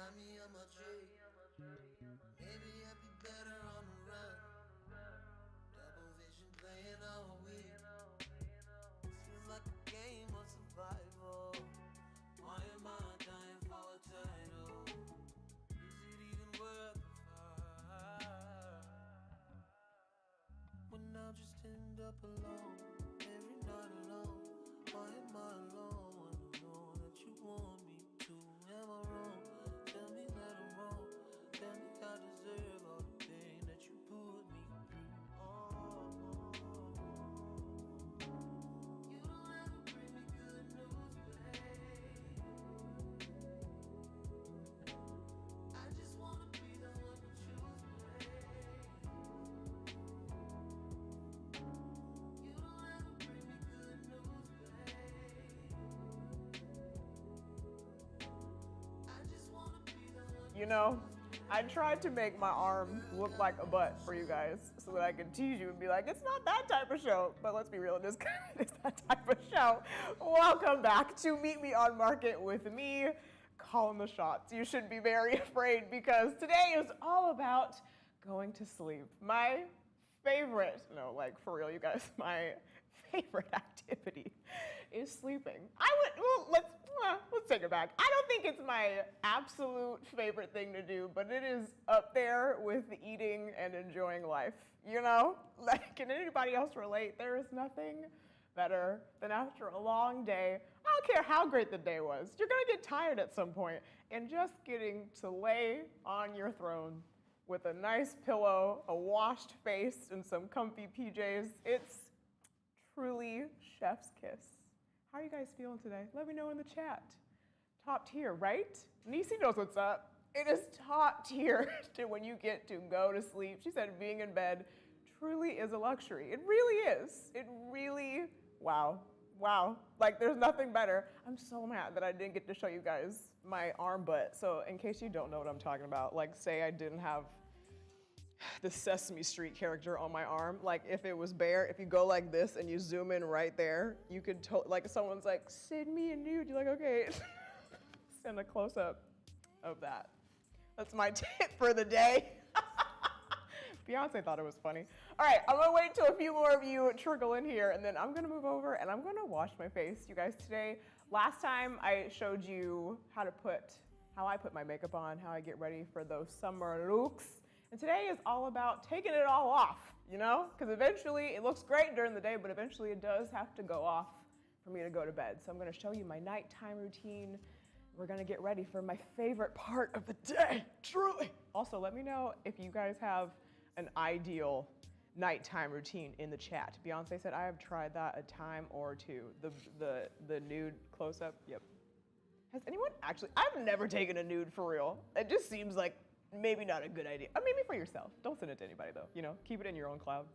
got me on my tree. Maybe I'd be better on the run. Double vision playing all week. This feels like a game of survival. Why am I dying for a title? Is it even worth the fight? When I'll just end up alone, every night alone. Why am I alone? I don't know that you want me to. Am I wrong? Tell me that I'm wrong. Tell me I deserve all the pain that you put me through. You don't ever bring me good news, babe. I just wanna be the one you choose, babe. You don't ever bring me good news, babe. I just wanna be the one. You know, I tried to make my arm look like a butt for you guys so that I could tease you and be like, it's not that type of show. But let's be real, it is that type of show. Welcome back to Meet Me on Market with me, calling the shots. You should be very afraid because today is all about going to sleep. My favorite, no, like for real, you guys, my favorite activity is sleeping. Let's take it back. I don't think it's my absolute favorite thing to do, but it is up there with eating and enjoying life. You know, like, can anybody else relate? There is nothing better than after a long day. I don't care how great the day was. You're gonna get tired at some point, and just getting to lay on your throne with a nice pillow, a washed face, and some comfy PJs. It's truly chef's kiss. How are you guys feeling today? Let me know in the chat. Top tier, right? Nisi knows what's up. It is top tier to when you get to go to sleep. She said being in bed truly is a luxury. It really is. It really, wow. Like there's nothing better. I'm so mad that I didn't get to show you guys my arm butt. So in case you don't know what I'm talking about, like say I didn't have the Sesame Street character on my arm, like if it was bare, if you go like this and you zoom in right there, you could, like someone's like, send me a nude, you're like, okay, send a close up of that. That's my tip for the day. Beyonce thought it was funny. All right, I'm gonna wait till a few more of you trickle in here and then I'm gonna move over and I'm gonna wash my face. You guys, today, last time I showed you how I put my makeup on, how I get ready for those summer looks. And today is all about taking it all off, you know? Because eventually, it looks great during the day, but eventually it does have to go off for me to go to bed. So I'm gonna show you my nighttime routine. We're gonna get ready for my favorite part of the day, truly. Also, let me know if you guys have an ideal nighttime routine in the chat. Beyonce said, I have tried that a time or two. The nude close-up, yep. Has anyone actually, I've never taken a nude for real. It just seems like maybe not a good idea. Or maybe for yourself. Don't send it to anybody though, you know? Keep it in your own cloud.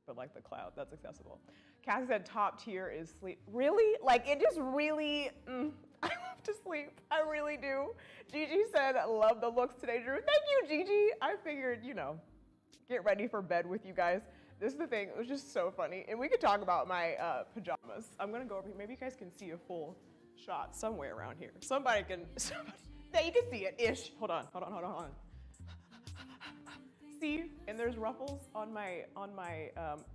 But like the cloud, that's accessible. Cassie said top tier is sleep. Really? Like it just really, I love to sleep. I really do. Gigi said, love the looks today, Drew. Thank you, Gigi. I figured, you know, get ready for bed with you guys. This is the thing, it was just so funny. And we could talk about my pajamas. I'm gonna go over here, maybe you guys can see a full shot somewhere around here. Somebody, there you can see it, ish. Hold on. See, and there's ruffles on my,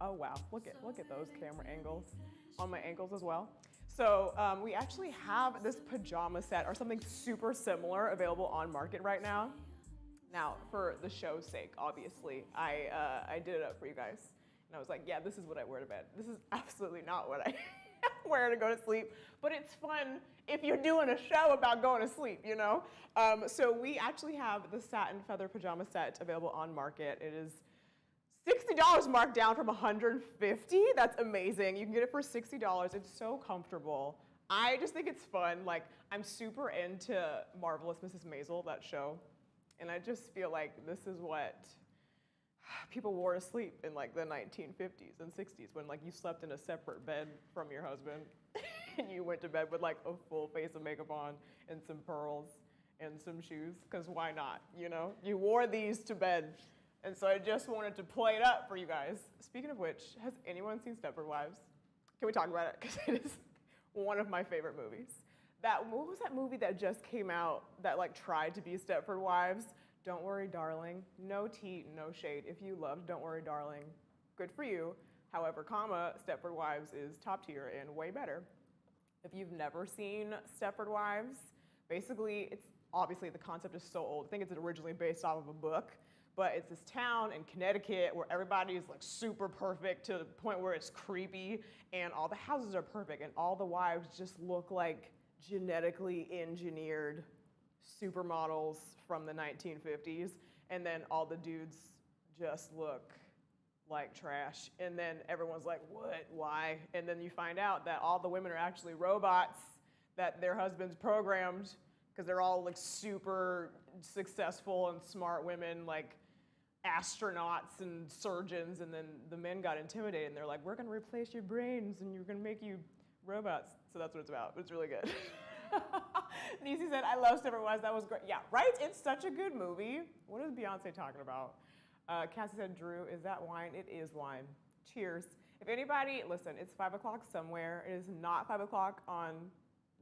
oh wow, look at those camera angles on my ankles as well. So we actually have this pajama set or something super similar available on Market right now. Now, for the show's sake, obviously, I did it up for you guys. And I was like, yeah, this is what I wear to bed. This is absolutely not what I wear to go to sleep. But it's fun if you're doing a show about going to sleep, you know? So we actually have the satin feather pajama set available on Market. It is $60 marked down from $150. That's amazing. You can get it for $60. It's so comfortable. I just think it's fun. Like, I'm super into Marvelous Mrs. Maisel, that show. And I just feel like this is what people wore to sleep in like the 1950s and 60s when like you slept in a separate bed from your husband and you went to bed with like a full face of makeup on and some pearls and some shoes, because why not, you know? You wore these to bed. And so I just wanted to play it up for you guys. Speaking of which, has anyone seen Stepford Wives? Can we talk about it? Because it is one of my favorite movies. What was that movie that just came out that like tried to be Stepford Wives? Don't worry, darling. No tea, no shade. If you loved Don't Worry, Darling, good for you. However, Stepford Wives is top tier and way better. If you've never seen Stepford Wives, basically it's obviously the concept is so old. I think it's originally based off of a book, but it's this town in Connecticut where everybody is like super perfect to the point where it's creepy, and all the houses are perfect, and all the wives just look like genetically engineered supermodels from the 1950s, and then all the dudes just look like trash. And then everyone's like, what, why? And then you find out that all the women are actually robots that their husbands programmed, because they're all like super successful and smart women, like astronauts and surgeons. And then the men got intimidated, and they're like, we're gonna replace your brains and you're gonna make you robots. So that's what it's about. It's really good. Niecy said, I love Stepford Wives. That was great. Yeah, right? It's such a good movie. What is Beyonce talking about? Cassie said, Drew, is that wine? It is wine. Cheers. If anybody, listen, it's 5 o'clock somewhere. It is not 5 o'clock on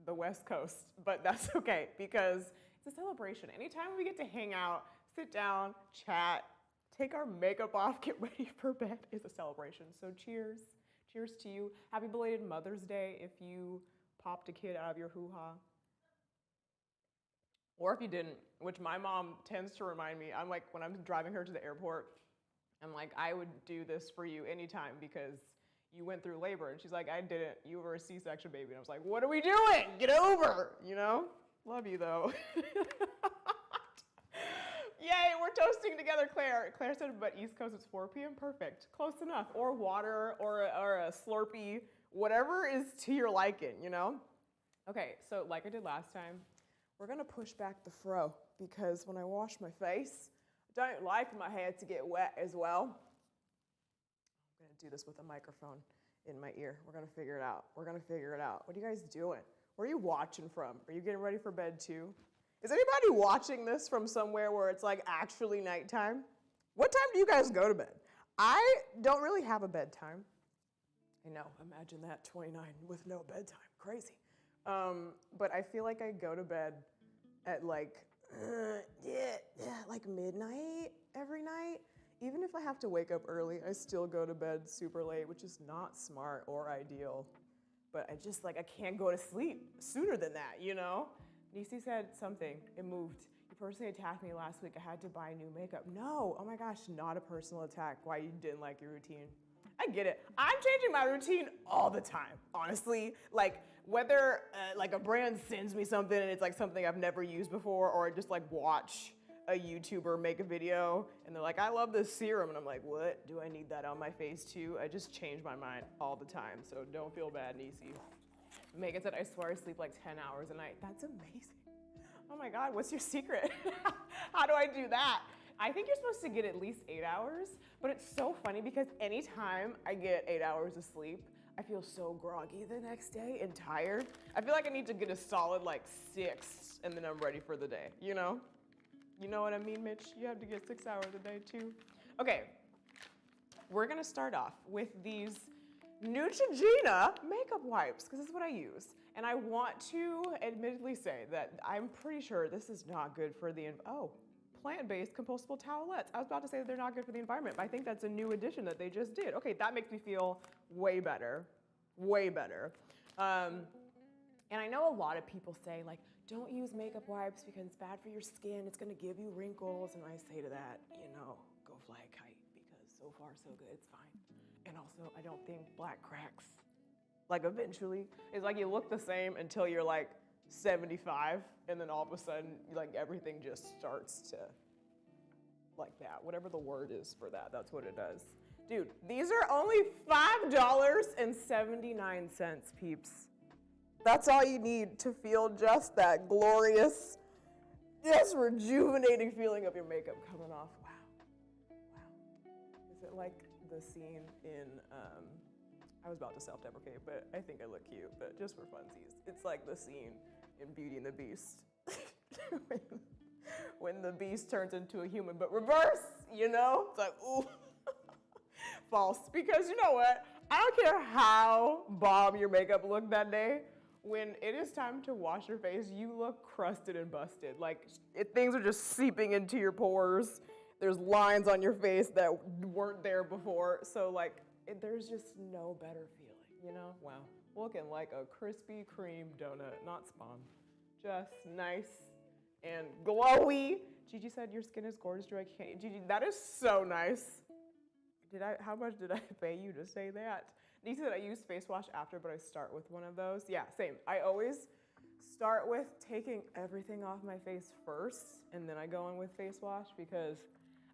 the West Coast, but that's okay because it's a celebration. Anytime we get to hang out, sit down, chat, take our makeup off, get ready for bed is a celebration. So cheers. Cheers to you. Happy belated Mother's Day if you popped a kid out of your hoo-ha. Or if you didn't, which my mom tends to remind me. I'm like, when I'm driving her to the airport, I'm like, I would do this for you anytime because you went through labor. And she's like, I didn't. You were a C-section baby. And I was like, what are we doing? Get over, you know? Love you, though. Yay, we're toasting together, Claire. Claire said, but East Coast, it's 4 p.m. Perfect. Close enough. Or water or a Slurpee, whatever is to your liking, you know? Okay, so like I did last time, we're gonna push back the fro because when I wash my face, I don't like my hair to get wet as well. I'm gonna do this with a microphone in my ear. We're gonna figure it out. We're gonna figure it out. What are you guys doing? Where are you watching from? Are you getting ready for bed too? Is anybody watching this from somewhere where it's like actually nighttime? What time do you guys go to bed? I don't really have a bedtime. I know, imagine that, 29 with no bedtime, crazy. But I feel like I go to bed at like midnight every night. Even if I have to wake up early, I still go to bed super late, which is not smart or ideal. But I just like, I can't go to sleep sooner than that, you know? Niecy said something, it moved. You personally attacked me last week. I had to buy new makeup. No, oh my gosh, not a personal attack. Why you didn't like your routine. I get it. I'm changing my routine all the time, honestly. Like whether like a brand sends me something and it's like something I've never used before, or I just like watch a YouTuber make a video and they're like, I love this serum. And I'm like, what? Do I need that on my face too? I just change my mind all the time. So don't feel bad, Niecy. Megan said, I swear I sleep like 10 hours a night. That's amazing. Oh my God, what's your secret? How do I do that? I think you're supposed to get at least 8 hours, but it's so funny because anytime I get 8 hours of sleep, I feel so groggy the next day and tired. I feel like I need to get a solid like 6 and then I'm ready for the day, you know? You know what I mean, Mitch? You have to get 6 hours a day too. Okay, we're gonna start off with these Neutrogena makeup wipes, because this is what I use. And I want to admittedly say that I'm pretty sure this is not good for the, plant-based compostable towelettes. I was about to say that they're not good for the environment, but I think that's a new addition that they just did. Okay, that makes me feel way better, way better. And I know a lot of people say like, don't use makeup wipes because it's bad for your skin. It's gonna give you wrinkles. And I say to that, you know, go fly a kite because so far so good, it's fine. And also, I don't think black cracks, like eventually, it's like you look the same until you're like 75, and then all of a sudden, like everything just starts to, like that, whatever the word is for that, that's what it does. Dude, these are only $5.79, peeps. That's all you need to feel just that glorious, just rejuvenating feeling of your makeup coming off. Wow, wow. Is it like the scene in, I was about to self-deprecate, but I think I look cute, but just for funsies. It's like the scene in Beauty and the Beast. when the beast turns into a human, but reverse, you know? It's like, ooh, false. Because you know what? I don't care how bomb your makeup looked that day. when it is time to wash your face, you look crusted and busted. Like things are just seeping into your pores. There's lines on your face that weren't there before. So like, there's just no better feeling, you know? Wow. Looking like a Krispy Kreme donut, not Spawn. Just nice and glowy. Gigi said your skin is gorgeous, Drew. Gigi, that is so nice. How much did I pay you to say that? He said I use face wash after, but I start with one of those. Yeah, same. I always start with taking everything off my face first, and then I go in with face wash because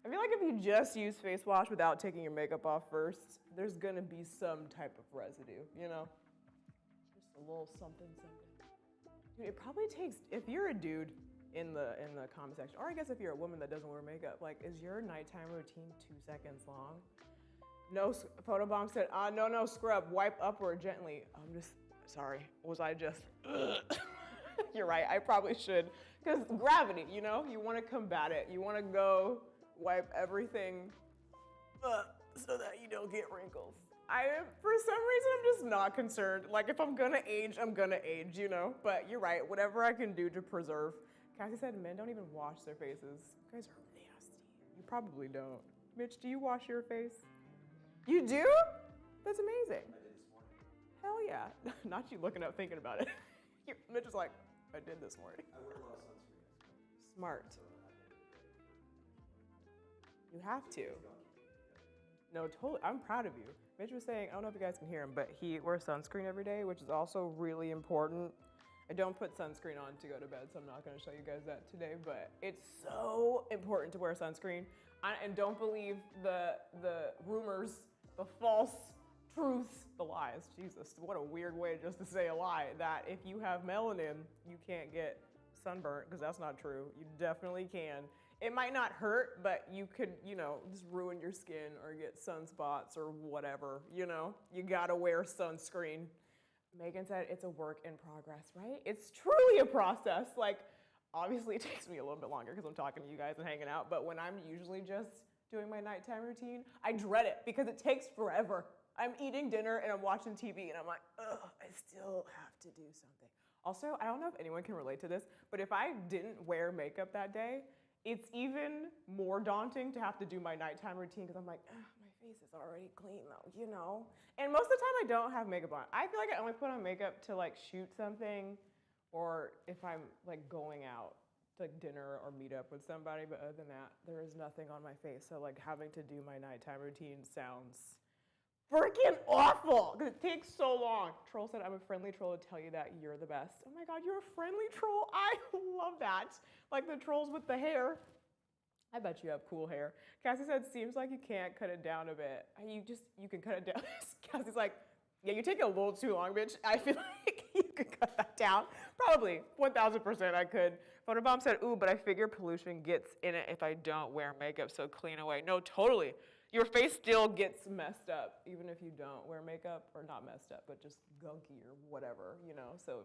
I feel like if you just use face wash without taking your makeup off first, there's gonna be some type of residue, you know? Just a little something, something. Dude, it probably takes, if you're a dude in the comment section, or I guess if you're a woman that doesn't wear makeup, like, is your nighttime routine 2 seconds long? No, Photobomb said, no, scrub, wipe upward gently. I'm just, sorry, was I just, you're right, I probably should. Because gravity, you know, you want to combat it. You want to go wipe everything so that you don't get wrinkles. For some reason, I'm just not concerned. Like, if I'm gonna age, I'm gonna age, you know? But you're right, whatever I can do to preserve. Cassie said men don't even wash their faces. You guys are nasty. You probably don't. Mitch, do you wash your face? You do? That's amazing. I did this morning. Hell yeah. Not you looking up thinking about it. Mitch is like, I did this morning. I wear a lot of sunscreen. Smart. So I did it. You have to. No, totally. I'm proud of you. Mitch was saying, I don't know if you guys can hear him, but he wears sunscreen every day, which is also really important. I don't put sunscreen on to go to bed, so I'm not going to show you guys that today, but it's so important to wear sunscreen. And don't believe the rumors, the false truths, the lies. Jesus, what a weird way just to say a lie, that if you have melanin, you can't get sunburnt, because that's not true. You definitely can. It might not hurt, but you could, you know, just ruin your skin or get sunspots or whatever, you know? You gotta wear sunscreen. Megan said it's a work in progress, right? It's truly a process. Like, obviously it takes me a little bit longer because I'm talking to you guys and hanging out, but when I'm usually just doing my nighttime routine, I dread it because it takes forever. I'm eating dinner and I'm watching TV and I'm like, ugh, I still have to do something. Also, I don't know if anyone can relate to this, but if I didn't wear makeup that day, it's even more daunting to have to do my nighttime routine because I'm like, my face is already clean though, you know? And most of the time I don't have makeup on. I feel like I only put on makeup to like shoot something or if I'm like going out to like dinner or meet up with somebody, but other than that, there is nothing on my face. So like having to do my nighttime routine sounds freaking awful because it takes so long. Troll said, I'm a friendly troll to tell you that you're the best. Oh my God, you're a friendly troll. I love that. Like the trolls with the hair. I bet you have cool hair. Cassie said, seems like you can't cut it down a bit. You can cut it down. Cassie's like, yeah, you take it a little too long, bitch. I feel like you could cut that down. Probably, 1000% I could. Photobomb said, ooh, but I figure pollution gets in it if I don't wear makeup, so clean away. No, totally. Your face still gets messed up, even if you don't wear makeup, or not messed up, but just gunky or whatever, you know? So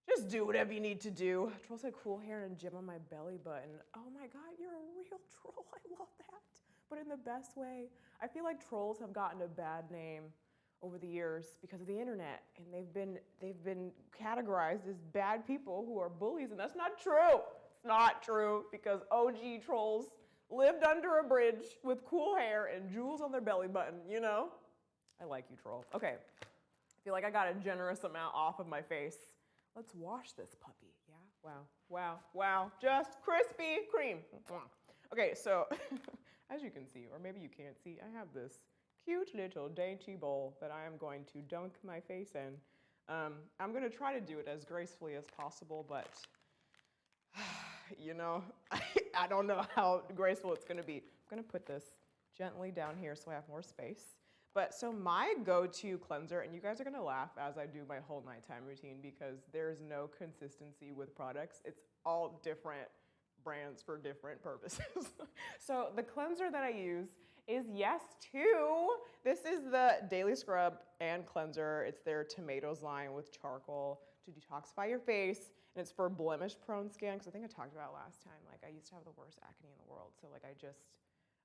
just do whatever you need to do. Troll said cool hair and gym on my belly button. Oh my God, you're a real troll. I love that. But in the best way. I feel like trolls have gotten a bad name over the years because of the internet, and they've been categorized as bad people who are bullies, and that's not true. It's not true because OG trolls lived under a bridge with cool hair and jewels on their belly button, you know? I like you, troll. Okay, I feel like I got a generous amount off of my face. Let's wash this puppy, yeah? Wow, wow, wow, just Krispy Kreme. Okay, so as you can see, or maybe you can't see, I have this cute little dainty bowl that I am going to dunk my face in. I'm gonna try to do it as gracefully as possible, but you know, I don't know how graceful it's gonna be. I'm gonna put this gently down here so I have more space. But so my go-to cleanser, and you guys are gonna laugh as I do my whole nighttime routine because there's no consistency with products. It's all different brands for different purposes. So the cleanser that I use is Yes2. This is the Daily Scrub and Cleanser. It's their tomatoes line with charcoal to detoxify your face, and it's for blemish-prone skin, because I think I talked about it last time. Like, I used to have the worst acne in the world, so like I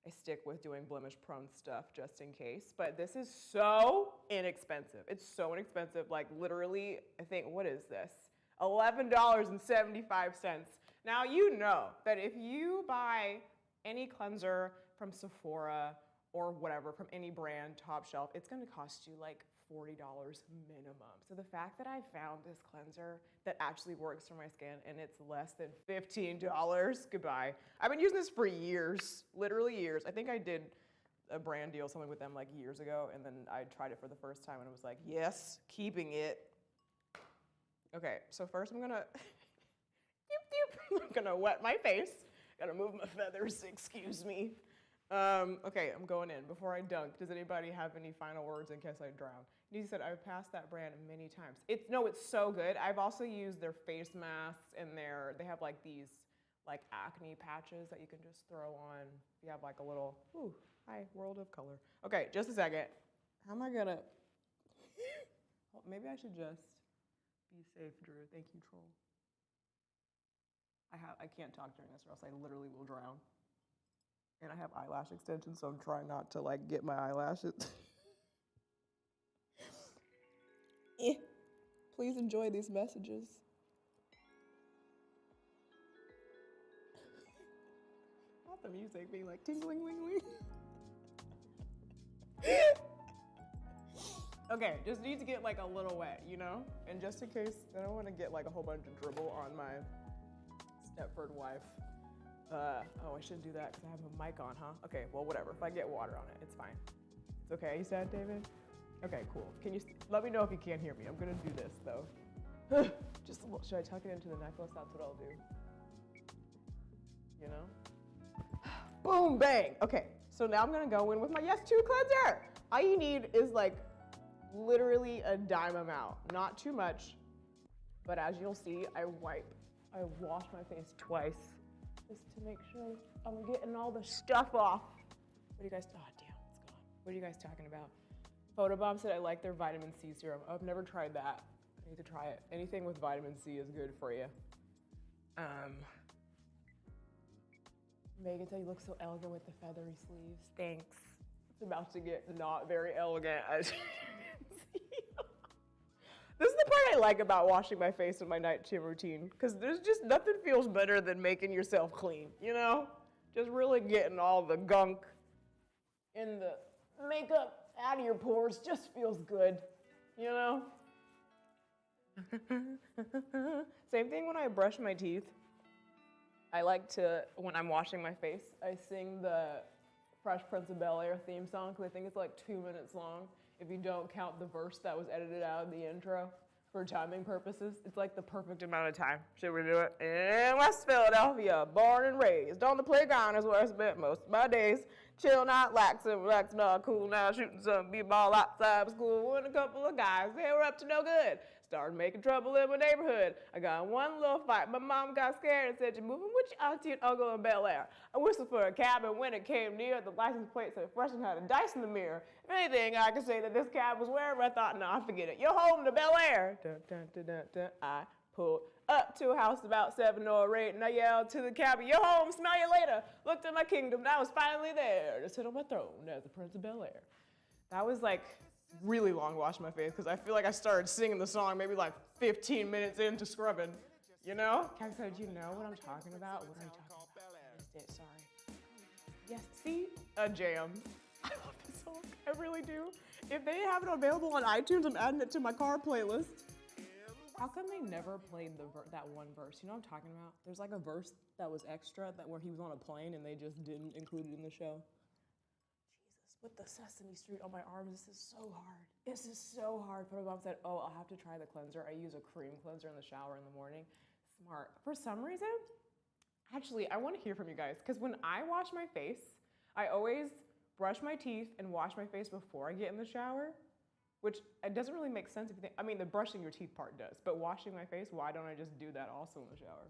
I stick with doing blemish prone stuff just in case. But this is so inexpensive. It's so inexpensive. Like literally, I think, what is this? $11.75. Now you know that if you buy any cleanser from Sephora or whatever, from any brand, top shelf, it's gonna cost you like $40 minimum. So the fact that I found this cleanser that actually works for my skin and it's less than $15, goodbye. I've been using this for years, literally years. I think I did a brand deal, something with them like years ago, and then I tried it for the first time and it was like, yes, keeping it. Okay, so first I'm gonna, I'm gonna wet my face. Gotta move my feathers, excuse me. Okay, I'm going in. Before I dunk, does anybody have any final words in case I drown? He said, I've passed that brand many times. It's so good. I've also used their face masks and they have like these like acne patches that you can just throw on. You have like a little, ooh, hi, world of color. Okay, just a second. How am I gonna, well, maybe I should just be safe, Drew. Thank you, troll. I can't talk during this or else I literally will drown. And I have eyelash extensions, so I'm trying not to like get my eyelashes. Please enjoy these messages. Not the music being like tingling, wingling. Okay, just need to get like a little wet, you know? And just in case, I don't want to get like a whole bunch of dribble on my Stepford wife. Oh, I shouldn't do that because I have a mic on, huh? Okay, well, whatever. If I get water on it, it's fine. It's okay, you said, David? Okay, cool. Can you let me know if you can't hear me? I'm gonna do this though. Just a little, should I tuck it into the necklace? That's what I'll do. You know? Boom, bang. Okay, so now I'm gonna go in with my Yes 2 cleanser. All you need is like literally a dime amount, not too much. But as you'll see, I wash my face twice just to make sure I'm getting all the stuff off. What are you guys, oh damn, it's gone. What are you guys talking about? Photobomb said I like their vitamin C serum. I've never tried that. I need to try it. Anything with vitamin C is good for you. Megan said you look so elegant with the feathery sleeves. Thanks. It's about to get not very elegant as you can see. This is the part I like about washing my face in my nighttime routine, because there's just nothing feels better than making yourself clean, you know? Just really getting all the gunk and the makeup out of your pores just feels good, you know? Same thing when I brush my teeth. I like to, when I'm washing my face, I sing the Fresh Prince of Bel-Air theme song, because I think it's like 2 minutes long. If you don't count the verse that was edited out of the intro for timing purposes, it's like the perfect amount of time. Should we do it? In West Philadelphia, born and raised on the playground is where I spent most of my days. Chill, not laxing, relax, not cool now, shooting some b-ball outside of school with a couple of guys. They were up to no good. Started making trouble in my neighborhood. I got in one little fight. My mom got scared and said, "You're moving with your auntie and uncle in Bel Air." I whistled for a cab, and when it came near, the license plate said fresh and had a dice in the mirror. If anything, I could say that this cab was wherever. I thought, nah, forget it. You're home to Bel Air. Dun, dun, dun, dun, dun. I pulled up to a house about 7 or 8, and I yelled to the cabby, "You're home, smell you later." Looked at my kingdom, and I was finally there to sit on my throne as the Prince of Bel Air. That was like really long washing my face, because I feel like I started singing the song maybe like 15 minutes into scrubbing, you know? Kat said, "You know what I'm talking about?" What are you talking about? I missed it, sorry. Yes, see? A jam. I love this song, I really do. If they have it available on iTunes, I'm adding it to my car playlist. How come they never played that one verse? You know what I'm talking about? There's like a verse that was extra, where he was on a plane and they just didn't include it in the show. With the Sesame Street on my arms, this is so hard. This is so hard. But my mom said, "Oh, I'll have to try the cleanser." I use a cream cleanser in the shower in the morning. Smart. For some reason, actually, I want to hear from you guys, because when I wash my face, I always brush my teeth and wash my face before I get in the shower, which it doesn't really make sense if you think, I mean, the brushing your teeth part does, but washing my face, why don't I just do that also in the shower?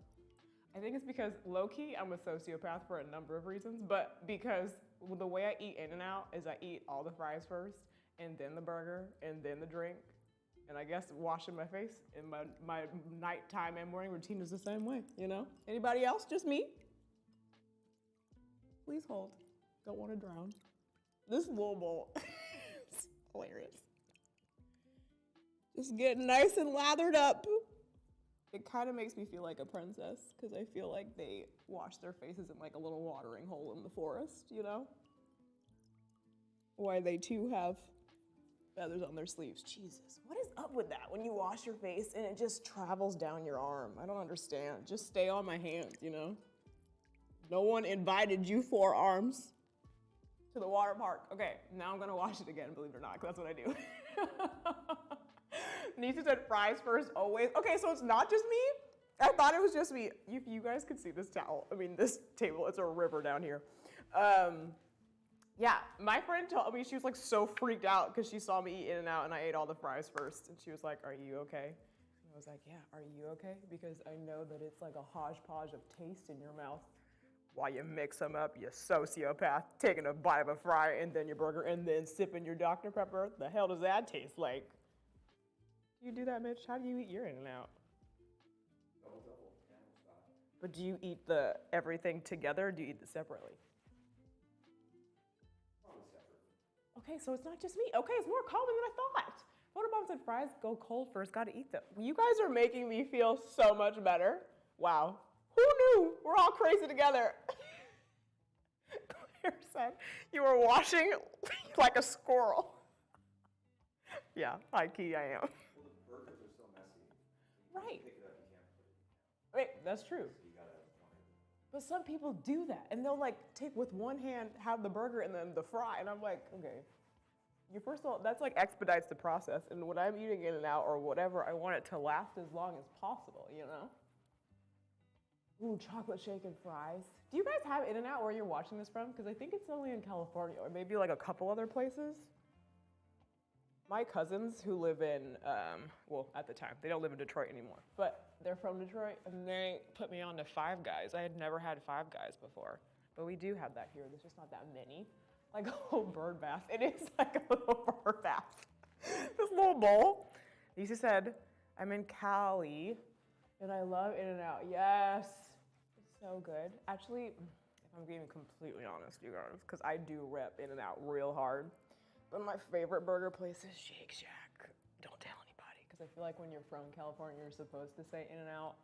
I think it's because low-key, I'm a sociopath for a number of reasons, but because the way I eat In-N-Out is I eat all the fries first, and then the burger, and then the drink. And I guess washing my face in my nighttime and morning routine is the same way, you know? Anybody else? Just me? Please hold. Don't want to drown. This little bowl is hilarious. Just getting nice and lathered up. It kind of makes me feel like a princess because I feel like they wash their faces in like a little watering hole in the forest, you know? Why they too have feathers on their sleeves. Jesus, what is up with that when you wash your face and it just travels down your arm? I don't understand. Just stay on my hands, you know? No one invited you 4 arms to the water park. Okay, now I'm gonna wash it again, believe it or not, because that's what I do. Nisa said fries first, always. Okay, so it's not just me? I thought it was just me. If you guys could see this towel, this table, it's a river down here. Yeah, my friend told me, she was like so freaked out because she saw me eat In-N-Out and I ate all the fries first. And she was like, are you okay? And I was like, yeah, are you okay? Because I know that it's like a hodgepodge of taste in your mouth while you mix them up, you sociopath, taking a bite of a fry and then your burger and then sipping your Dr. Pepper. The hell does that taste like? Do you do that, Mitch? How do you eat your In-N-Out? Double, animal style. But do you eat the everything together or do you eat it separately? Okay, so it's not just me. Okay, it's more common than I thought. Photobomb said fries go cold first, gotta eat them. You guys are making me feel so much better. Wow. Who knew? We're all crazy together. Claire said you were washing like a squirrel. Yeah, high key I am. Well, the burgers are so messy. Right. You pick it up, you can't put it in your mouth. Wait, that's true. So you gotta want it. But some people do that, and they'll like take with one hand, have the burger, and then the fry, and I'm like, okay. You first of all, that's like expedites the process, and when I'm eating In-N-Out or whatever, I want it to last as long as possible, you know? Ooh, chocolate shake and fries. Do you guys have In-N-Out where you're watching this from? Because I think it's only in California, or maybe like a couple other places. My cousins who live in, well, at the time, they don't live in Detroit anymore, but they're from Detroit, and they put me on to Five Guys. I had never had Five Guys before, but we do have that here. There's just not that many. Like a whole bird bath. It is like a little bird bath. This little bowl. Lisa said, I'm in Cali, and I love In-N-Out. Yes, it's so good. Actually, if I'm being completely honest, you guys, because I do rep In-N-Out real hard, but my favorite burger place is Shake Shack. Don't tell anybody, because I feel like when you're from California, you're supposed to say In-N-Out.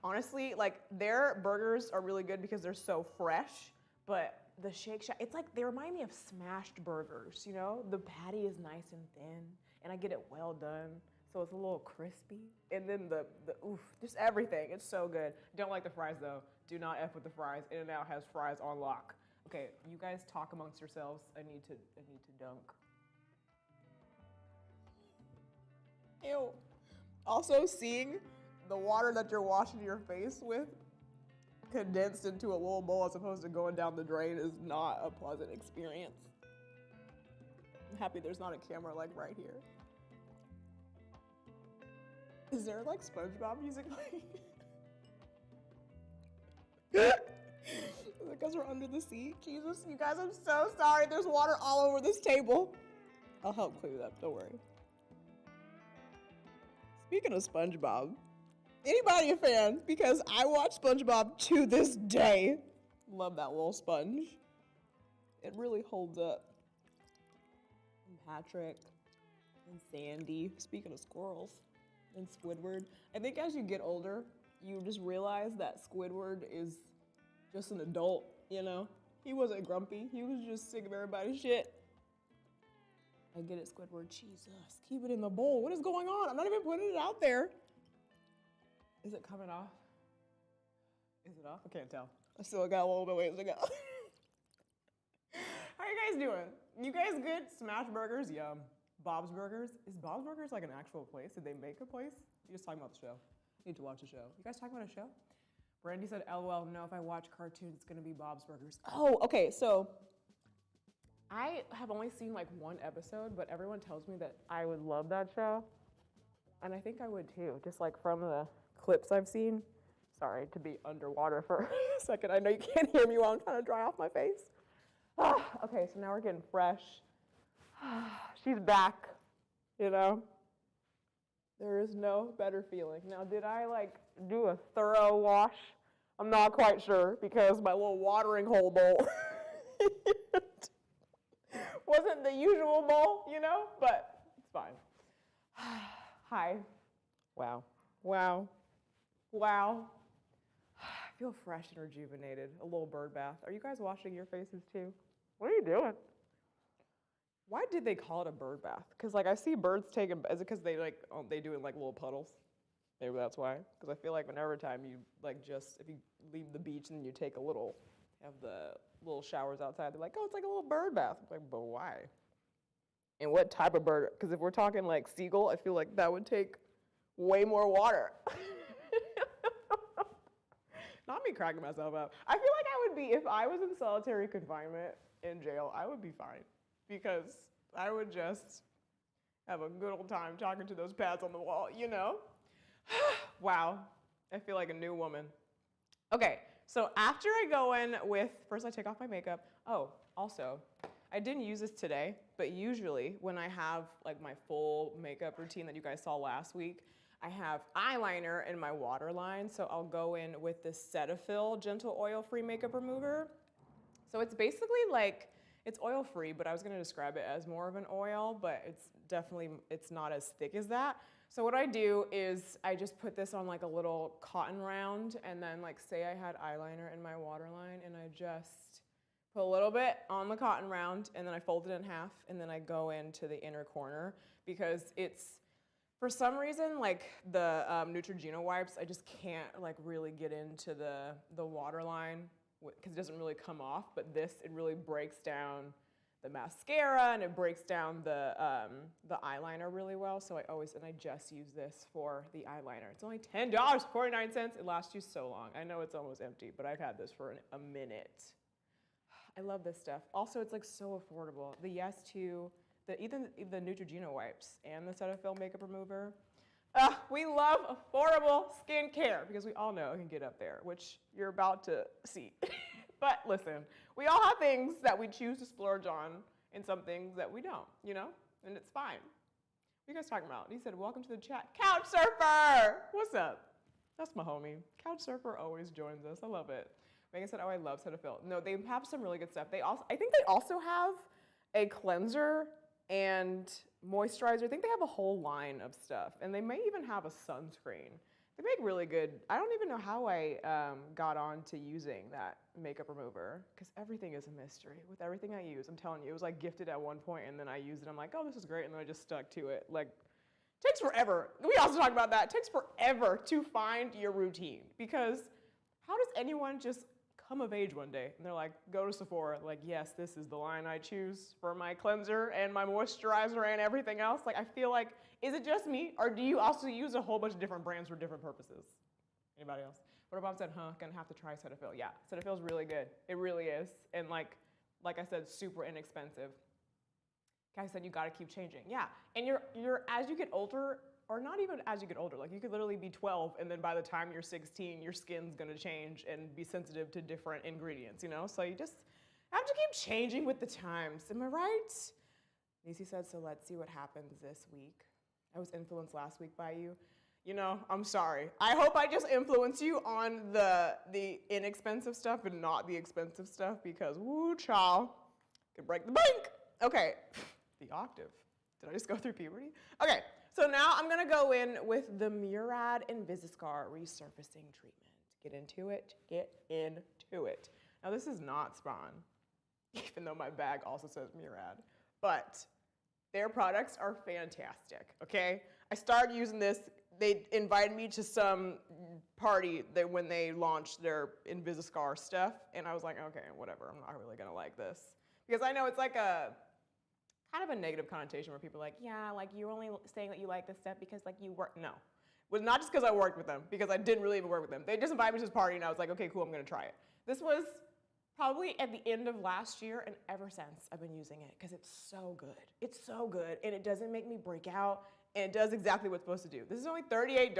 Honestly, like their burgers are really good because they're so fresh, but the Shake Shack, it's like they remind me of smashed burgers, you know? The patty is nice and thin, and I get it well done, so it's a little crispy. And then the oof, just everything. It's so good. Don't like the fries though. Do not F with the fries. In-N-Out has fries on lock. Okay, you guys talk amongst yourselves. I need to dunk. Ew. Also, seeing the water that you're washing your face with condensed into a little bowl as opposed to going down the drain is not a pleasant experience. I'm happy there's not a camera like right here. Is there like SpongeBob music playing? Because we're under the seat. Jesus, you guys, I'm so sorry. There's water all over this table. I'll help clean it up, don't worry. Speaking of SpongeBob, anybody a fan? Because I watch SpongeBob to this day. Love that little sponge. It really holds up. And Patrick and Sandy. Speaking of squirrels and Squidward. I think as you get older, you just realize that Squidward is just an adult, you know? He wasn't grumpy. He was just sick of everybody's shit. I get it, Squidward. Jesus, keep it in the bowl. What is going on? I'm not even putting it out there. Is it coming off? Is it off? I can't tell. I still got a little bit ways to go. How are you guys doing? You guys good? Smash Burgers? Yum. Bob's Burgers? Is Bob's Burgers like an actual place? Did they make a place? You just talking about the show. Need to watch the show. You guys talking about a show? Brandy said, LOL, no, if I watch cartoons, it's gonna be Bob's Burgers. Oh, okay, so I have only seen like one episode, but everyone tells me that I would love that show. And I think I would too, just like from the clips I've seen. Sorry to be underwater for a second. I know you can't hear me while I'm trying to dry off my face. Okay, so now we're getting fresh. She's back, you know? There is no better feeling. Now, did I like do a thorough wash? I'm not quite sure because my little watering hole bowl Wasn't the usual bowl, you know, but it's fine. Hi. Wow. Wow. Wow. I feel fresh and rejuvenated. A little bird bath. Are you guys washing your faces too? What are you doing? Why did they call it a bird bath? Because like I see birds taking, is it because they like they do it in like little puddles? Maybe that's why. Because I feel like whenever time you like just if you leave the beach and then you take a little, have the little showers outside, they're like, oh, it's like a little bird bath. I'm like, but why? And what type of bird? Because if we're talking like seagull, I feel like that would take way more water. Not me cracking myself up. I feel like I would be, if I was in solitary confinement in jail, I would be fine. Because I would just have a good old time talking to those pads on the wall, you know? Wow, I feel like a new woman. Okay, so after I go in with, first I take off my makeup. Oh, also, I didn't use this today, but usually when I have like my full makeup routine that you guys saw last week, I have eyeliner in my waterline, so I'll go in with this Cetaphil Gentle Oil-Free Makeup Remover. So it's basically like, it's oil-free, but I was gonna describe it as more of an oil, but it's not as thick as that. So what I do is I just put this on like a little cotton round, and then like say I had eyeliner in my waterline, and I just put a little bit on the cotton round, and then I fold it in half, and then I go into the inner corner, because it's, for some reason, like the Neutrogena wipes, I just can't like really get into the waterline because it doesn't really come off. But this, it really breaks down the mascara and it breaks down the eyeliner really well. So I just use this for the eyeliner. It's only $10.49. It lasts you so long. I know it's almost empty, but I've had this for a minute. I love this stuff. Also, it's like so affordable. The Yes to even the Neutrogena wipes and the Cetaphil makeup remover. We love affordable skincare because we all know it can get up there, which you're about to see. But listen, we all have things that we choose to splurge on and some things that we don't, you know? And it's fine. What are you guys talking about? He said, welcome to the chat. Couch Surfer! What's up? That's my homie. Couch Surfer always joins us. I love it. Megan said, oh, I love Cetaphil. No, they have some really good stuff. I think they also have a cleanser and moisturizer. I think they have a whole line of stuff, and they may even have a sunscreen. They make really good. I don't even know how I got on to using that makeup remover, because everything is a mystery with everything I use. I'm telling you, it was like gifted at one point, and then I used it. I'm like, oh, this is great, and then I just stuck to it. Like, takes forever. We also talk about that. It takes forever to find your routine, because how does anyone just come of age one day and they're like, go to Sephora, like, yes, this is the line I choose for my cleanser and my moisturizer and everything else? Like, I feel like, is it just me, or do you also use a whole bunch of different brands for different purposes? Anybody else? What about said, gonna have to try Cetaphil? Yeah, Cetaphil's really good. It really is. And like I said, super inexpensive. Guy said you gotta keep changing. Yeah, and you're as you get older, or not even as you get older, like you could literally be 12 and then by the time you're 16, your skin's gonna change and be sensitive to different ingredients, you know? So you just have to keep changing with the times, am I right? Nisi said, so let's see what happens this week. I was influenced last week by you. You know, I'm sorry. I hope I just influence you on the inexpensive stuff and not the expensive stuff, because woo, child, could break the bank. Okay, the octave. Did I just go through puberty? Okay. So now I'm gonna go in with the Murad Invisiscar Resurfacing Treatment. Get into it, get into it. Now this is not Spawn, even though my bag also says Murad, but their products are fantastic, okay? I started using this, they invited me to some party when they launched their Invisiscar stuff, and I was like, okay, whatever, I'm not really gonna like this. Because I know it's like a, kind of a negative connotation where people are like, yeah, like you're only saying that you like this stuff because like you work. No, it was not just because I worked with them, because I didn't really even work with them. They just invited me to this party and I was like, okay, cool, I'm gonna try it. This was probably at the end of last year, and ever since I've been using it because it's so good. It's so good, and it doesn't make me break out, and it does exactly what it's supposed to do. This is only $38.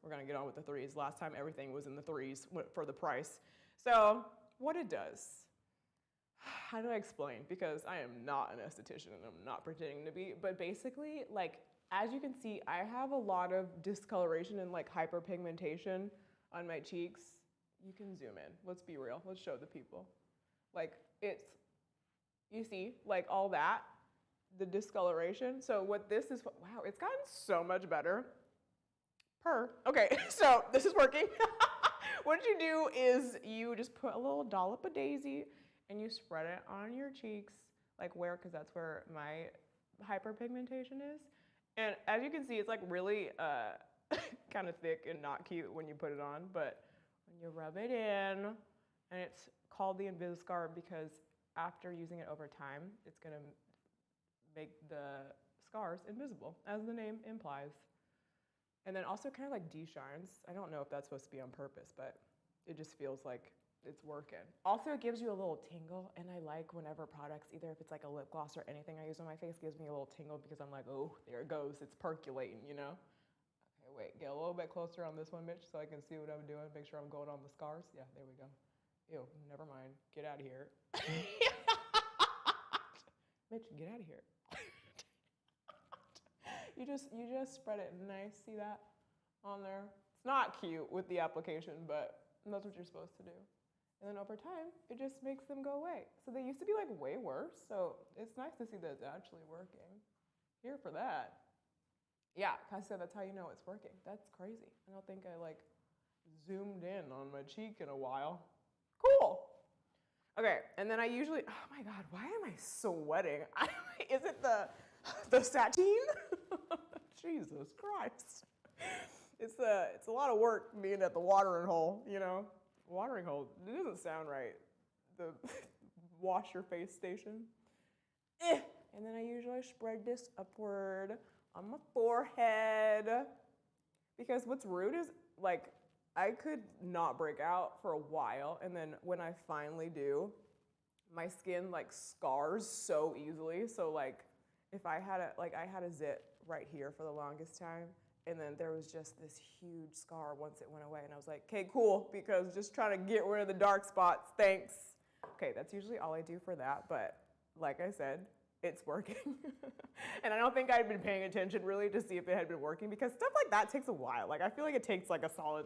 We're gonna get on with the threes. Last time everything was in the threes for the price. So what it does, how do I explain? Because I am not an esthetician and I'm not pretending to be, but basically, like, as you can see, I have a lot of discoloration and like hyperpigmentation on my cheeks. You can zoom in. Let's be real. Let's show the people. Like it's, you see, like all that, the discoloration. So what this is, wow, it's gotten so much better. Okay, so this is working. What you do is you just put a little dollop of Daisy and you spread it on your cheeks, like where, because that's where my hyperpigmentation is. And as you can see, it's like really kind of thick and not cute when you put it on, but when you rub it in, and it's called the Inviscar because after using it over time, it's gonna make the scars invisible, as the name implies. And then also kind of like de-shines. I don't know if that's supposed to be on purpose, but it just feels like it's working. Also, it gives you a little tingle, and I like whenever products, either if it's like a lip gloss or anything I use on my face, gives me a little tingle because I'm like, oh, there it goes, it's percolating, you know? Okay, wait, get a little bit closer on this one, Mitch, so I can see what I'm doing, make sure I'm going on the scars. Yeah, there we go. Ew, never mind, get out of here. Mitch, get out of here. You just spread it nice, see that on there? It's not cute with the application, but that's what you're supposed to do. And then over time, it just makes them go away. So they used to be like way worse, so it's nice to see that it's actually working. Here for that. Yeah, I said that's how you know it's working. That's crazy. I don't think I like zoomed in on my cheek in a while. Cool. Okay, and then I usually, oh my God, why am I sweating? Is it the sateen? Jesus Christ. It's a lot of work being at the watering hole, you know? Watering hole, it doesn't sound right. The wash your face station. And then I usually spread this upward on my forehead. Because what's rude is, like, I could not break out for a while, and then when I finally do, my skin, like, scars so easily. So, like, if I had I had a zit right here for the longest time, and then there was just this huge scar once it went away, and I was like, okay, cool, because just trying to get rid of the dark spots, thanks. Okay, that's usually all I do for that, but like I said, it's working. And I don't think I'd been paying attention really to see if it had been working, because stuff like that takes a while. Like, I feel like it takes like a solid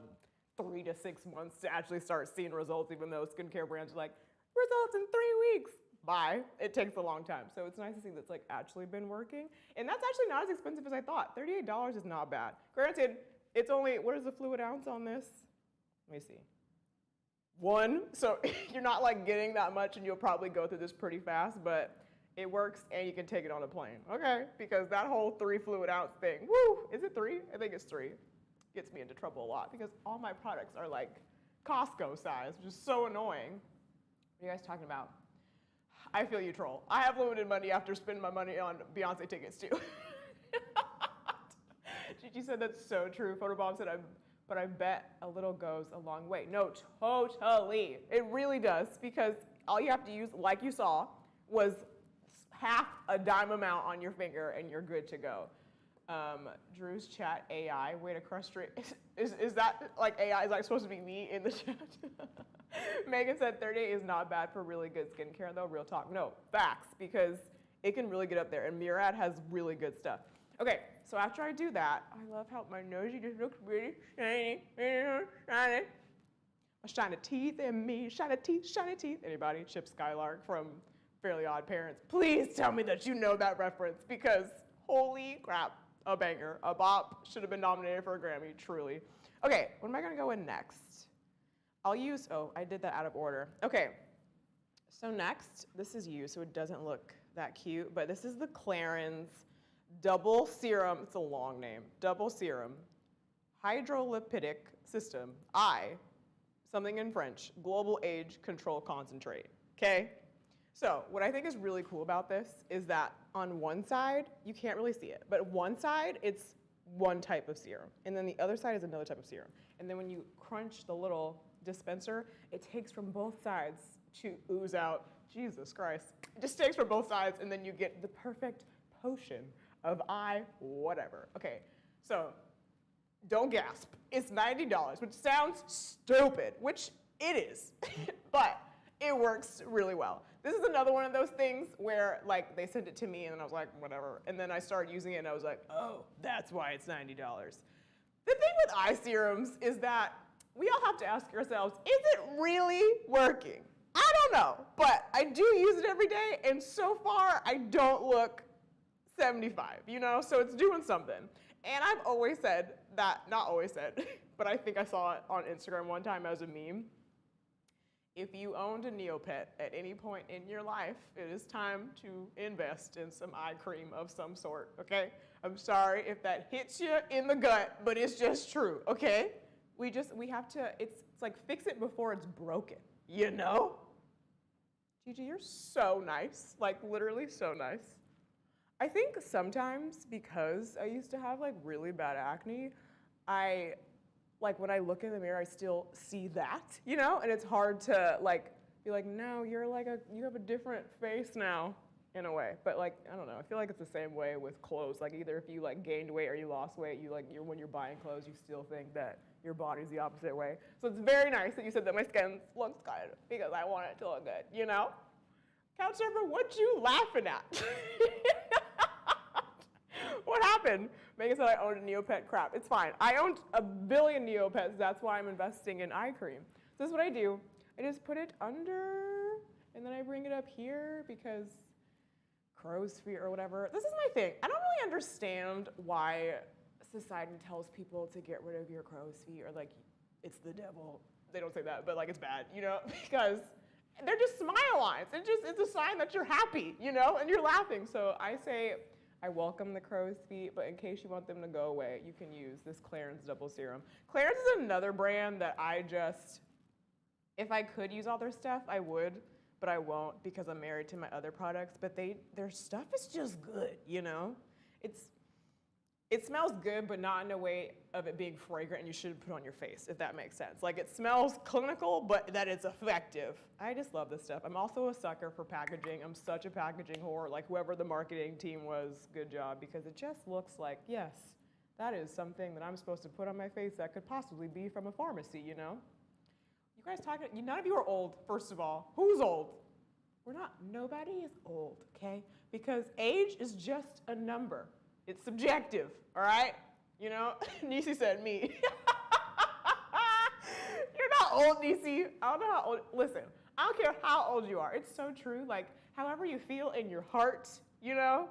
3 to 6 months to actually start seeing results, even though skincare brands are like, results in 3 weeks. Bye. It takes a long time. So it's nice to see that's like actually been working. And that's actually not as expensive as I thought. $38 is not bad. Granted, it's only, what is the fluid ounce on this? Let me see. 1. So you're not like getting that much, and you'll probably go through this pretty fast, but it works and you can take it on a plane. Okay, because that whole 3 fluid ounce thing, woo, is it 3? I think it's 3. Gets me into trouble a lot because all my products are like Costco size, which is so annoying. What are you guys talking about? I feel you, troll. I have limited money after spending my money on Beyonce tickets too. Gigi said that's so true. Photobomb said, but I bet a little goes a long way. No, totally. It really does, because all you have to use, like you saw, was half a dime amount on your finger and you're good to go. Drew's chat AI, way to frustrate. Is that like AI? Is that supposed to be me in the chat? Megan said 38 is not bad for really good skincare though, real talk. No, facts, because it can really get up there, and Murad has really good stuff. Okay, so after I do that, I love how my nosy just looks really shiny, shiny. My shiny teeth and me, shiny teeth. Anybody? Chip Skylark from Fairly Odd Parents. Please tell me that you know that reference, because holy crap, a banger, a bop, should have been nominated for a Grammy, truly. Okay, what am I gonna go in next? I'll use, oh, I did that out of order. Okay, so next, this is you, so it doesn't look that cute, but this is the Clarins Double Serum, it's a long name, Double Serum Hydrolipidic System, something in French, Global Age Control Concentrate, okay? So what I think is really cool about this is that on one side, you can't really see it, but one side, it's one type of serum, and then the other side is another type of serum. And then when you crunch the little dispenser, it takes from both sides to ooze out, Jesus Christ. It just takes from both sides, and then you get the perfect potion of whatever. Okay, so don't gasp. It's $90, which sounds stupid, which it is, but it works really well. This is another one of those things where like they sent it to me and then I was like, whatever. And then I started using it and I was like, oh, that's why it's $90. The thing with eye serums is that we all have to ask ourselves, is it really working? I don't know, but I do use it every day, and so far I don't look 75, you know? So it's doing something. And I've always said that, not always said, but I think I saw it on Instagram one time as a meme. If you owned a Neopet at any point in your life, it is time to invest in some eye cream of some sort, okay? I'm sorry if that hits you in the gut, but it's just true, okay? We have to, it's like fix it before it's broken, you know? Gigi, you're so nice, like literally so nice. I think sometimes because I used to have like really bad acne, like when I look in the mirror, I still see that, you know? And it's hard to like be like, no, you have a different face now in a way. But like, I don't know, I feel like it's the same way with clothes. Like either if you like gained weight or you lost weight, when you're buying clothes, you still think that your body's the opposite way. So it's very nice that you said that my skin looks good because I want it to look good, you know? Couch server, what you laughing at? What happened? Megan said I owned a Neopet. Crap, it's fine. I owned a billion Neopets. That's why I'm investing in eye cream. So this is what I do. I just put it under, and then I bring it up here because crow's feet or whatever. This is my thing. I don't really understand why society tells people to get rid of your crow's feet or like it's the devil. They don't say that, but like it's bad, you know, because they're just smile lines. It's a sign that you're happy, you know, and you're laughing. So I say, I welcome the crow's feet, but in case you want them to go away, you can use this Clarins Double Serum. Clarins is another brand that if I could use all their stuff, I would, but I won't because I'm married to my other products, but their stuff is just good, you know? It smells good, but not in a way of it being fragrant and you shouldn't put on your face, if that makes sense. Like it smells clinical, but that it's effective. I just love this stuff. I'm also a sucker for packaging. I'm such a packaging whore. Like whoever the marketing team was, good job, because it just looks like, yes, that is something that I'm supposed to put on my face that could possibly be from a pharmacy, you know? You guys none of you are old, first of all. Who's old? Nobody is old, okay? Because age is just a number. It's subjective, all right? You know, Nisi said me. You're not old, Nisi. I don't know how old, listen, I don't care how old you are. It's so true. Like, however you feel in your heart, you know,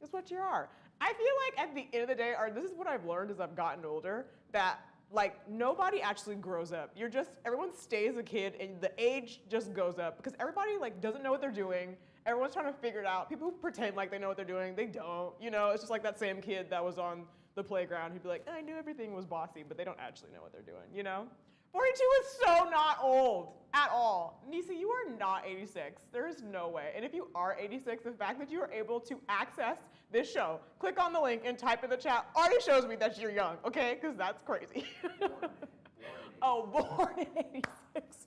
is what you are. I feel like at the end of the day, this is what I've learned as I've gotten older, that like nobody actually grows up. Everyone stays a kid and the age just goes up because everybody like doesn't know what they're doing. Everyone's trying to figure it out. People who pretend like they know what they're doing, they don't. You know, it's just like that same kid that was on the playground who'd be like, I knew everything was bossy, but they don't actually know what they're doing, you know? 42 is so not old at all. Nisa, you are not 86. There is no way. And if you are 86, the fact that you are able to access this show, click on the link and type in the chat, already shows me that you're young, okay? Because that's crazy. Oh, born in 86.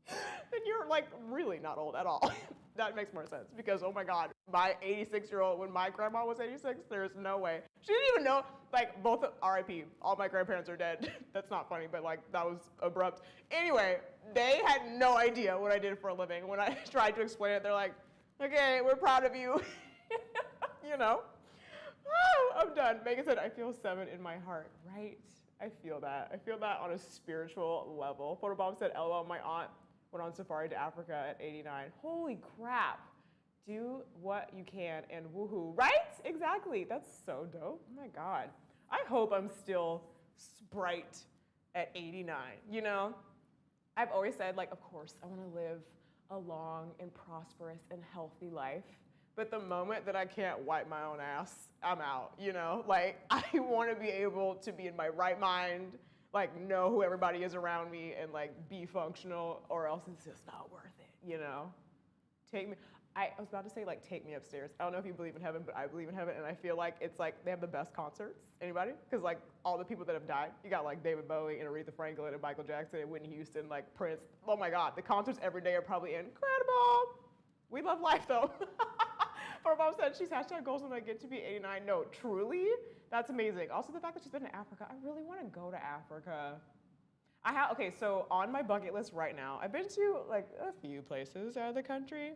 Then you're like really not old at all. That makes more sense because, oh my God, my 86-year-old, when my grandma was 86, there's no way. She didn't even know, like both RIP, all my grandparents are dead. That's not funny, but like that was abrupt. Anyway, they had no idea what I did for a living. When I tried to explain it, they're like, okay, we're proud of you. You know? Oh, I'm done. Megan said, I feel 7 in my heart, right? I feel that. I feel that on a spiritual level. Photobomb said, LOL, my aunt went on safari to Africa at 89. Holy crap. Do what you can and woohoo, right? Exactly. That's so dope. Oh my God. I hope I'm still Sprite at 89, you know? I've always said, like, of course, I want to live a long and prosperous and healthy life. But the moment that I can't wipe my own ass, I'm out, you know? Like, I want to be able to be in my right mind, like, know who everybody is around me and, like, be functional, or else it's just not worth it, you know? I was about to say, like, take me upstairs. I don't know if you believe in heaven, but I believe in heaven, and I feel like it's, like, they have the best concerts. Anybody? Because, like, all the people that have died, you got, like, David Bowie and Aretha Franklin and Michael Jackson and Whitney Houston, like, Prince. Oh, my God. The concerts every day are probably incredible. We love life, though. Our mom said she's hashtag goals when I get to be 89. No, truly, that's amazing. Also, the fact that she's been to Africa. I really want to go to Africa. Okay, so on my bucket list right now, I've been to like a few places out of the country,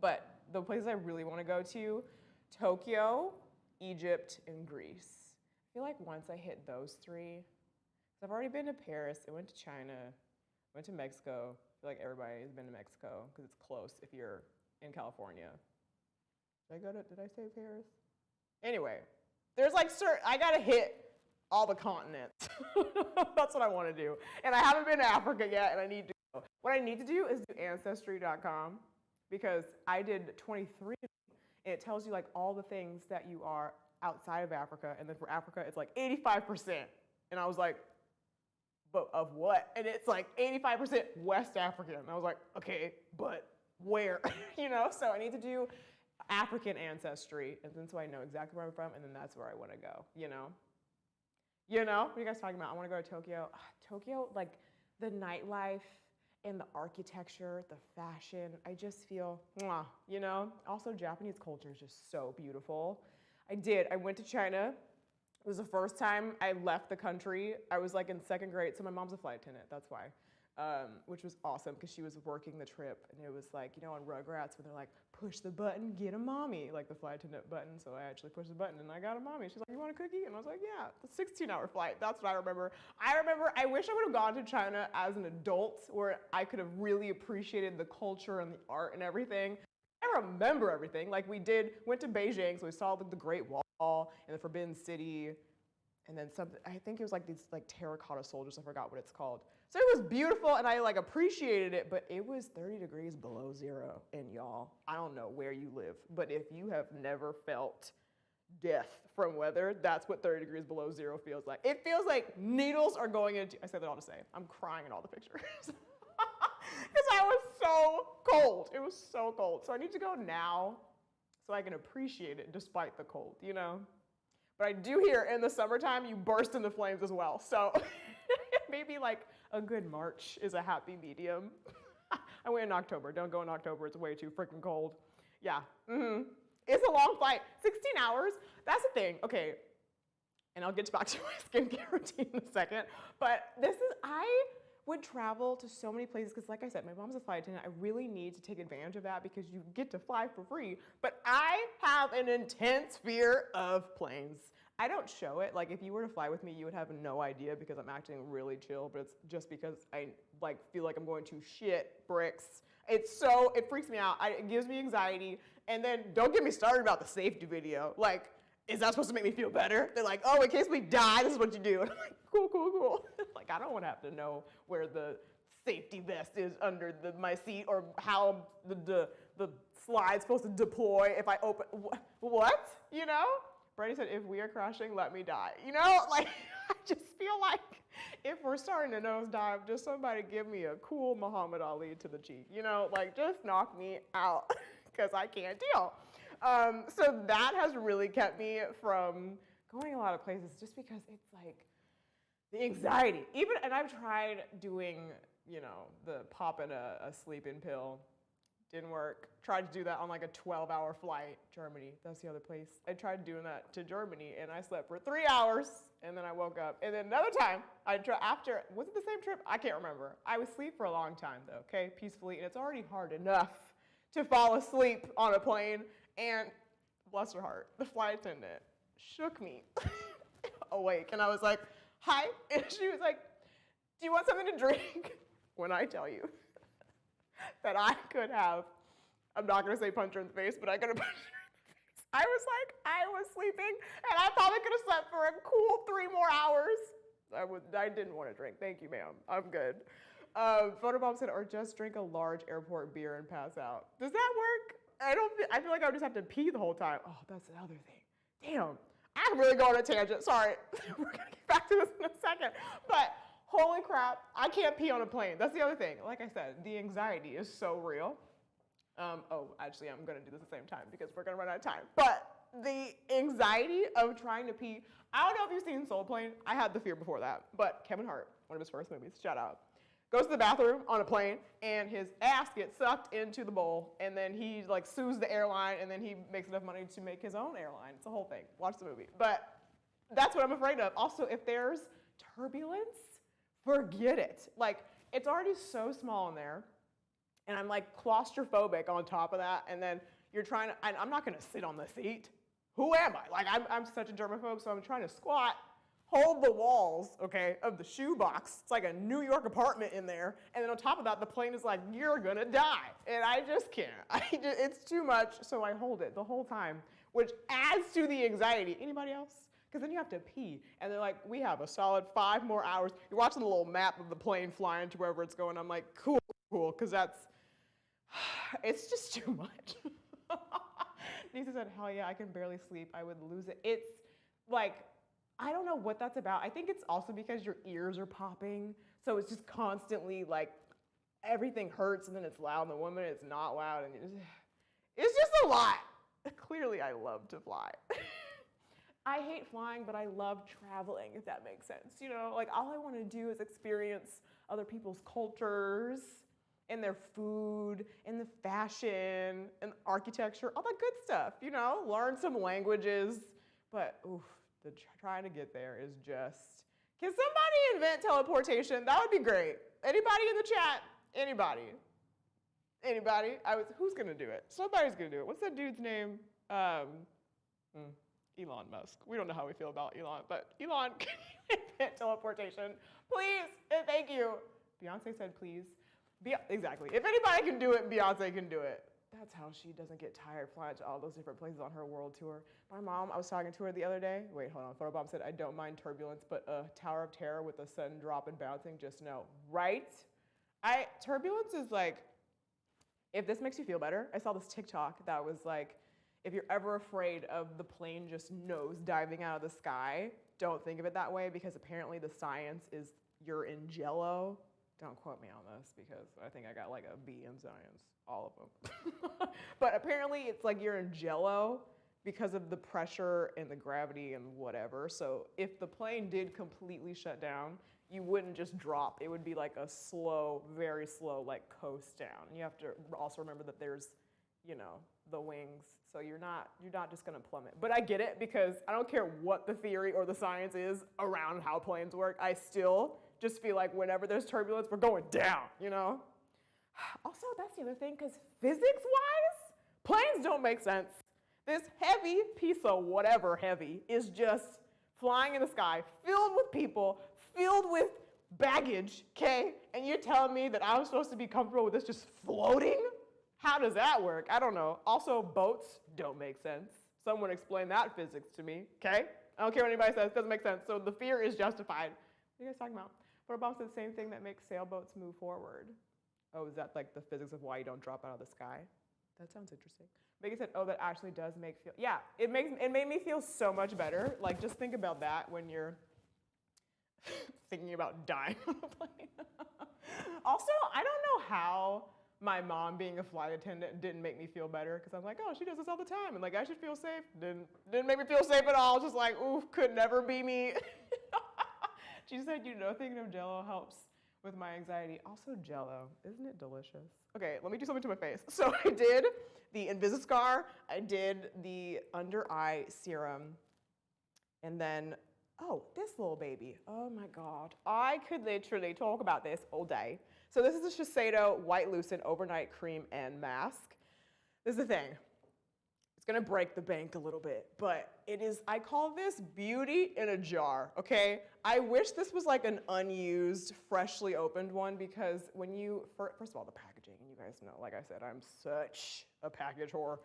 but the places I really want to go to, Tokyo, Egypt, and Greece. I feel like once I hit those three, so I've already been to Paris, I went to China, Went to Mexico. I feel like everybody's been to Mexico because it's close if you're in California. Did I say Paris? Anyway, there's like I gotta hit all the continents. That's what I want to do. And I haven't been to Africa yet, and I need to go. What I need to do is do Ancestry.com because I did 23, and it tells you like all the things that you are outside of Africa, and then for Africa, it's like 85%. And I was like, but of what? And it's like 85% West African. And I was like, okay, but where? You know, so I need to do African ancestry, and then so I know exactly where I'm from, and then that's where I want to go, you know? You know? What are you guys talking about? I want to go to Tokyo. Tokyo, like the nightlife and the architecture, the fashion, I just feel, mwah, you know? Also, Japanese culture is just so beautiful. I went to China. It was the first time I left the country. I was like in 2nd grade, so my mom's a flight attendant, that's why. Which was awesome because she was working the trip, and it was like, you know, on Rugrats when they're like, push the button, get a mommy, like the flight attendant button. So I actually pushed the button and I got a mommy. She's like, you want a cookie? And I was like, yeah, the 16-hour flight. That's what I remember. I wish I would have gone to China as an adult where I could have really appreciated the culture and the art and everything. I remember everything. Like went to Beijing, so we saw the Great Wall and the Forbidden City. And then something, I think it was like these like terracotta soldiers, I forgot what it's called. So it was beautiful and I like appreciated it, but it was 30 degrees below zero. And y'all, I don't know where you live, but if you have never felt death from weather, that's what 30 degrees below zero feels like. It feels like needles are going into, I say that all to say, I'm crying in all the pictures. Because I was so cold. It was so cold. So I need to go now so I can appreciate it despite the cold, you know? But I do hear in the summertime, you burst into flames as well. So maybe like a good March is a happy medium. I went in October. Don't go in October. It's way too freaking cold. Yeah. It's a long flight. 16 hours. That's the thing. Okay. And I'll get back to my skincare routine in a second. But I would travel to so many places because like I said, my mom's a flight attendant. I really need to take advantage of that because you get to fly for free. But I have an intense fear of planes. I don't show it. Like if you were to fly with me, you would have no idea because I'm acting really chill, but it's just because I like feel like I'm going to shit bricks. It freaks me out. It gives me anxiety. And then don't get me started about the safety video. Like, is that supposed to make me feel better? They're like, oh, in case we die, this is what you do. And I'm like, cool. Like, I don't want to have to know where the safety vest is under my seat or how the slide's supposed to deploy if I open. What? You know? Brady said, if we are crashing, let me die. You know? Like, I just feel like if we're starting to nosedive, just somebody give me a cool Muhammad Ali to the cheek. You know? Like, just knock me out because I can't deal. So that has really kept me from going a lot of places just because it's like the anxiety. And I've tried doing, you know, the popping a sleeping pill. Didn't work. Tried to do that on like a 12-hour flight. Germany, that's the other place. I tried doing that to Germany and I slept for 3 hours and then I woke up. And then another time, was it the same trip? I can't remember. I was asleep for a long time though, okay, peacefully. And it's already hard enough to fall asleep on a plane. And bless her heart, the flight attendant shook me awake. And I was like, hi. And she was like, do you want something to drink? When I tell you that I could have, I'm not going to say punch her in the face, but I could have punched her in the face. I was sleeping, and I probably could have slept for a cool 3 more hours. I didn't want to drink. Thank you, ma'am. I'm good. Photobomb said, or just drink a large airport beer and pass out. Does that work? I feel like I would just have to pee the whole time. Oh, that's the other thing. Damn. I'm really going on a tangent. Sorry. We're going to get back to this in a second. But holy crap, I can't pee on a plane. That's the other thing. Like I said, the anxiety is so real. Actually, I'm going to do this at the same time because we're going to run out of time. But the anxiety of trying to pee, I don't know if you've seen Soul Plane. I had the fear before that. But Kevin Hart, one of his first movies, shout out, goes to the bathroom on a plane and his ass gets sucked into the bowl and then he like sues the airline and then he makes enough money to make his own airline. It's a whole thing. Watch the movie. But that's what I'm afraid of. Also, if there's turbulence, forget it. Like, it's already so small in there and I'm like claustrophobic on top of that. And then you're trying to, I'm not going to sit on the seat. Who am I? Like, I'm such a germaphobe, so I'm trying to squat, hold the walls, okay, of the shoebox. It's like a New York apartment in there. And then on top of that, the plane is like, you're gonna die. And I just can't. It's too much, so I hold it the whole time, which adds to the anxiety. Anybody else? Because then you have to pee. And they're like, we have a solid 5 more hours. You're watching the little map of the plane flying to wherever it's going. I'm like, cool, because it's just too much. Nisa said, hell yeah, I can barely sleep. I would lose it. It's like, I don't know what that's about. I think it's also because your ears are popping. So it's just constantly like, everything hurts and then it's loud and the 1 minute it's not loud. And it's just a lot. Clearly, I love to fly. I hate flying, but I love traveling, if that makes sense. You know, like all I want to do is experience other people's cultures and their food and the fashion and architecture, all that good stuff, you know, learn some languages. But oof, trying to get there is just, can somebody invent teleportation? That would be great. Anybody in the chat? Anybody? Anybody? Who's gonna do it? Somebody's gonna do it. What's that dude's name? Elon Musk. We don't know how we feel about Elon, but Elon, can you invent teleportation? Please, and thank you. Beyonce said please. Exactly. If anybody can do it, Beyonce can do it. That's how she doesn't get tired flying to all those different places on her world tour. My mom, I was talking to her the other day. Wait, hold on. Photobomb said, I don't mind turbulence, but a Tower of Terror with the sun dropping, bouncing, just no. Right? Turbulence is like, if this makes you feel better, I saw this TikTok that was like, if you're ever afraid of the plane just nose diving out of the sky, don't think of it that way because apparently the science is you're in jello. Don't quote me on this because I think I got like a B in science, all of them. But apparently it's like you're in jello because of the pressure and the gravity and whatever. So if the plane did completely shut down, you wouldn't just drop. It would be like a slow, very slow, like coast down. And you have to also remember that there's, you know, the wings. So you're not just gonna plummet. But I get it because I don't care what the theory or the science is around how planes work. I still just feel like whenever there's turbulence, we're going down, you know? Also, that's the other thing, because physics-wise, planes don't make sense. This heavy piece of whatever heavy is just flying in the sky, filled with people, filled with baggage, okay? And you're telling me that I'm supposed to be comfortable with this just floating? How does that work? I don't know. Also, boats don't make sense. Someone explain that physics to me, okay? I don't care what anybody says, it doesn't make sense. So the fear is justified. What are you guys talking about? Photobomb said the same thing that makes sailboats move forward. Oh, is that like the physics of why you don't drop out of the sky? That sounds interesting. Megan said, oh, that actually does make feel, yeah, it made me feel so much better. Like, just think about that when you're thinking about dying on a plane. Also, I don't know how my mom being a flight attendant didn't make me feel better because I'm like, oh, she does this all the time. And like, I should feel safe. Didn't make me feel safe at all. Just like, oof, could never be me. She said, you know, thinking of Jell-O helps with my anxiety. Also Jell-O, isn't it delicious? Okay, let me do something to my face. So I did the Invisiscar, I did the under eye serum, and then, oh, this little baby. Oh my God. I could literally talk about this all day. So this is a Shiseido White Lucent Overnight Cream and Mask. This is the thing. It's gonna break the bank a little bit, but it is, I call this beauty in a jar, okay? I wish this was like an unused, freshly opened one because when you, first of all, the packaging, you guys know, like I said, I'm such a package whore.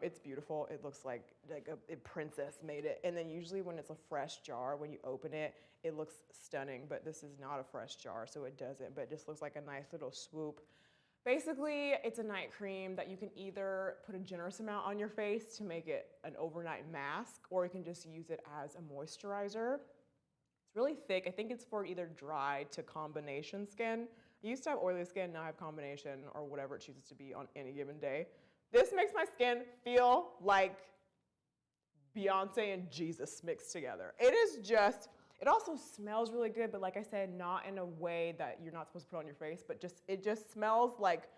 It's beautiful. It looks like a princess made it. And then usually when it's a fresh jar, when you open it, it looks stunning, but this is not a fresh jar, so it doesn't, but it just looks like a nice little swoop. Basically, it's a night cream that you can either put a generous amount on your face to make it an overnight mask, or you can just use it as a moisturizer. It's really thick. I think it's for either dry to combination skin. I used to have oily skin, now I have combination or whatever it chooses to be on any given day. This makes my skin feel like Beyonce and Jesus mixed together. It is just, it also smells really good, but like I said, not in a way that you're not supposed to put on your face, but just, it just smells like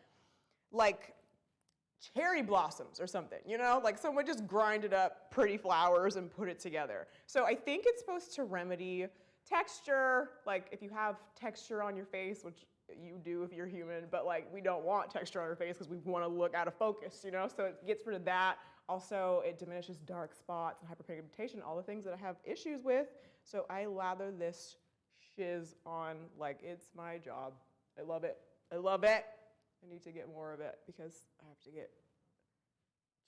cherry blossoms or something, you know? Like someone just grinded up pretty flowers and put it together. So I think it's supposed to remedy texture, like if you have texture on your face, which you do if you're human, but like we don't want texture on our face because we want to look out of focus, you know? So it gets rid of that. Also, it diminishes dark spots and hyperpigmentation, all the things that I have issues with. So I lather this shiz on like it's my job. I love it. I love it. I need to get more of it because I have to get,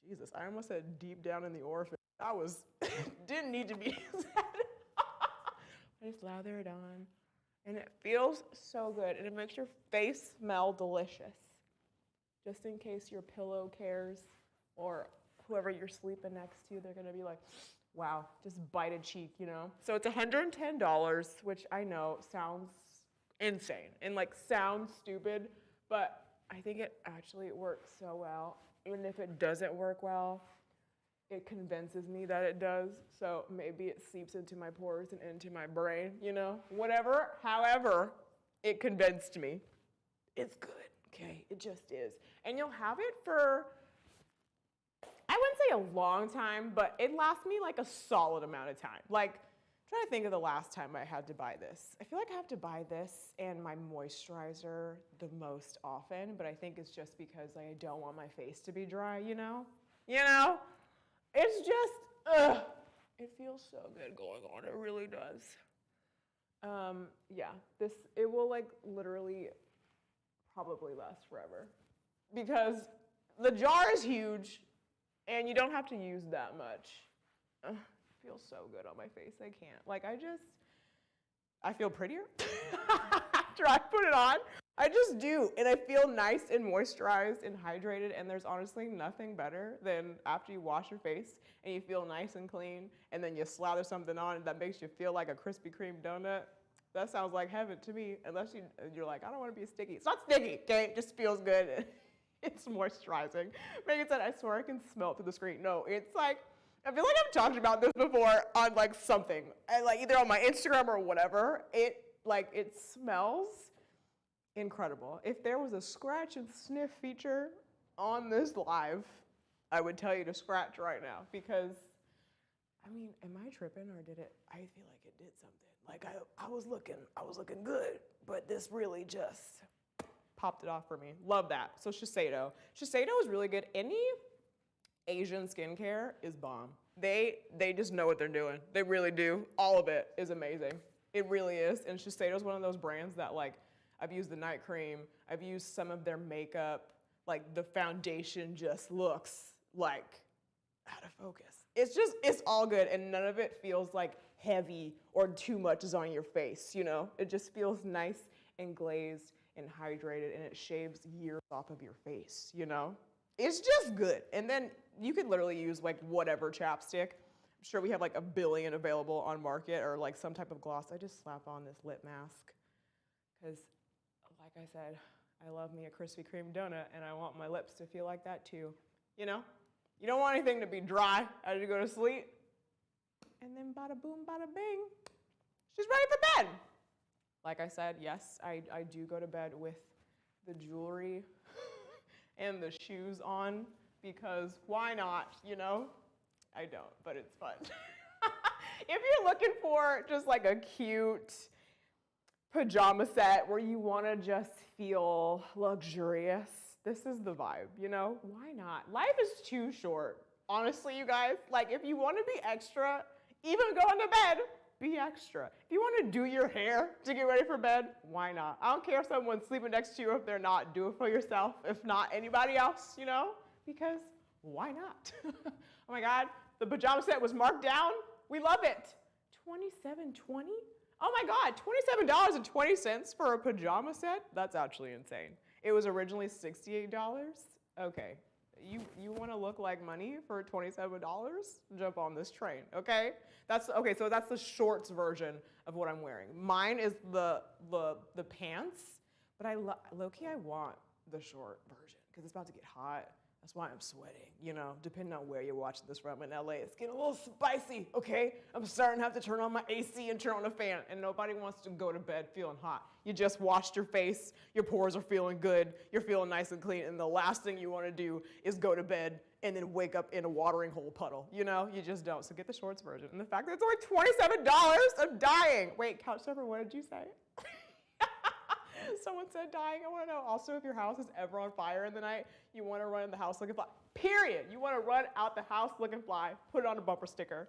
Jesus, I almost said deep down in the orifice. That was, didn't need to be said. I just lather it on and it feels so good and it makes your face smell delicious. Just in case your pillow cares or whoever you're sleeping next to, they're gonna be like, wow, just bite a cheek, you know? So it's $110, which I know sounds insane and like sounds stupid, but I think it actually works so well. Even if it doesn't work well, it convinces me that it does. So maybe it seeps into my pores and into my brain, you know? Whatever, however, it convinced me. It's good, okay? It just is. And you'll have it for, I wouldn't say a long time, but it lasts me like a solid amount of time. Like, I'm trying to think of the last time I had to buy this. I feel like I have to buy this and my moisturizer the most often, but I think it's just because like, I don't want my face to be dry, you know? You know? It's just, it feels so good going on. It really does. Yeah, it will like literally probably last forever because the jar is huge and you don't have to use that much. It feels so good on my face. I can't. Like I feel prettier after I put it on. I just do. And I feel nice and moisturized and hydrated. And there's honestly nothing better than after you wash your face and you feel nice and clean and then you slather something on that makes you feel like a Krispy Kreme donut. That sounds like heaven to me, unless you're like, I don't want to be sticky. It's not sticky, okay? It just feels good. It's moisturizing. Megan said, I swear I can smell it through the screen. No, it's like, I feel like I've talked about this before on like something, and like either on my Instagram or whatever. It smells incredible. If there was a scratch and sniff feature on this live, I would tell you to scratch right now because, I mean, am I tripping or I feel like it did something. Like I was looking good, but this really just popped it off for me. Love that. So Shiseido. Shiseido is really good. Any Asian skincare is bomb. They just know what they're doing. They really do. All of it is amazing. It really is. And Shiseido is one of those brands that like, I've used the night cream. I've used some of their makeup. Like the foundation just looks like out of focus. It's all good and none of it feels like heavy or too much is on your face, you know? It just feels nice and glazed and hydrated and it shaves years off of your face, you know? It's just good. And then you could literally use like whatever chapstick. I'm sure we have like a billion available on Market or like some type of gloss. I just slap on this lip mask because like I said, I love me a Krispy Kreme donut and I want my lips to feel like that too, you know? You don't want anything to be dry as you go to sleep. And then bada boom, bada bing, she's ready for bed. Like I said, yes, I do go to bed with the jewelry and the shoes on because why not, you know? I don't, but it's fun. If you're looking for just like a cute pajama set where you want to just feel luxurious, this is the vibe, you know? Why not? Life is too short. Honestly, you guys, like if you want to be extra, even going to bed, be extra. If you want to do your hair to get ready for bed, why not? I don't care if someone's sleeping next to you or if they're not. Do it for yourself, if not anybody else, you know? Because why not? Oh my God, the pajama set was marked down. We love it. $27.20? Oh my God, $27.20 for a pajama set? That's actually insane. It was originally $68. Okay. You want to look like money for $27? Jump on this train, okay? So that's the shorts version of what I'm wearing. Mine is the pants, but low-key I want the short version because it's about to get hot. That's why I'm sweating, you know, depending on where you're watching this from. In LA, it's getting a little spicy, okay? I'm starting to have to turn on my AC and turn on the fan, and nobody wants to go to bed feeling hot. You just washed your face, your pores are feeling good, you're feeling nice and clean, and the last thing you want to do is go to bed and then wake up in a watering hole puddle, you know? You just don't. So get the shorts version. And the fact that it's only $27, I'm dying. Wait, couch surfer, what did you say? Someone said dying. I want to know also if your house is ever on fire in the night, you want to run in the house looking fly. Period. You want to run out the house looking fly. Put it on a bumper sticker.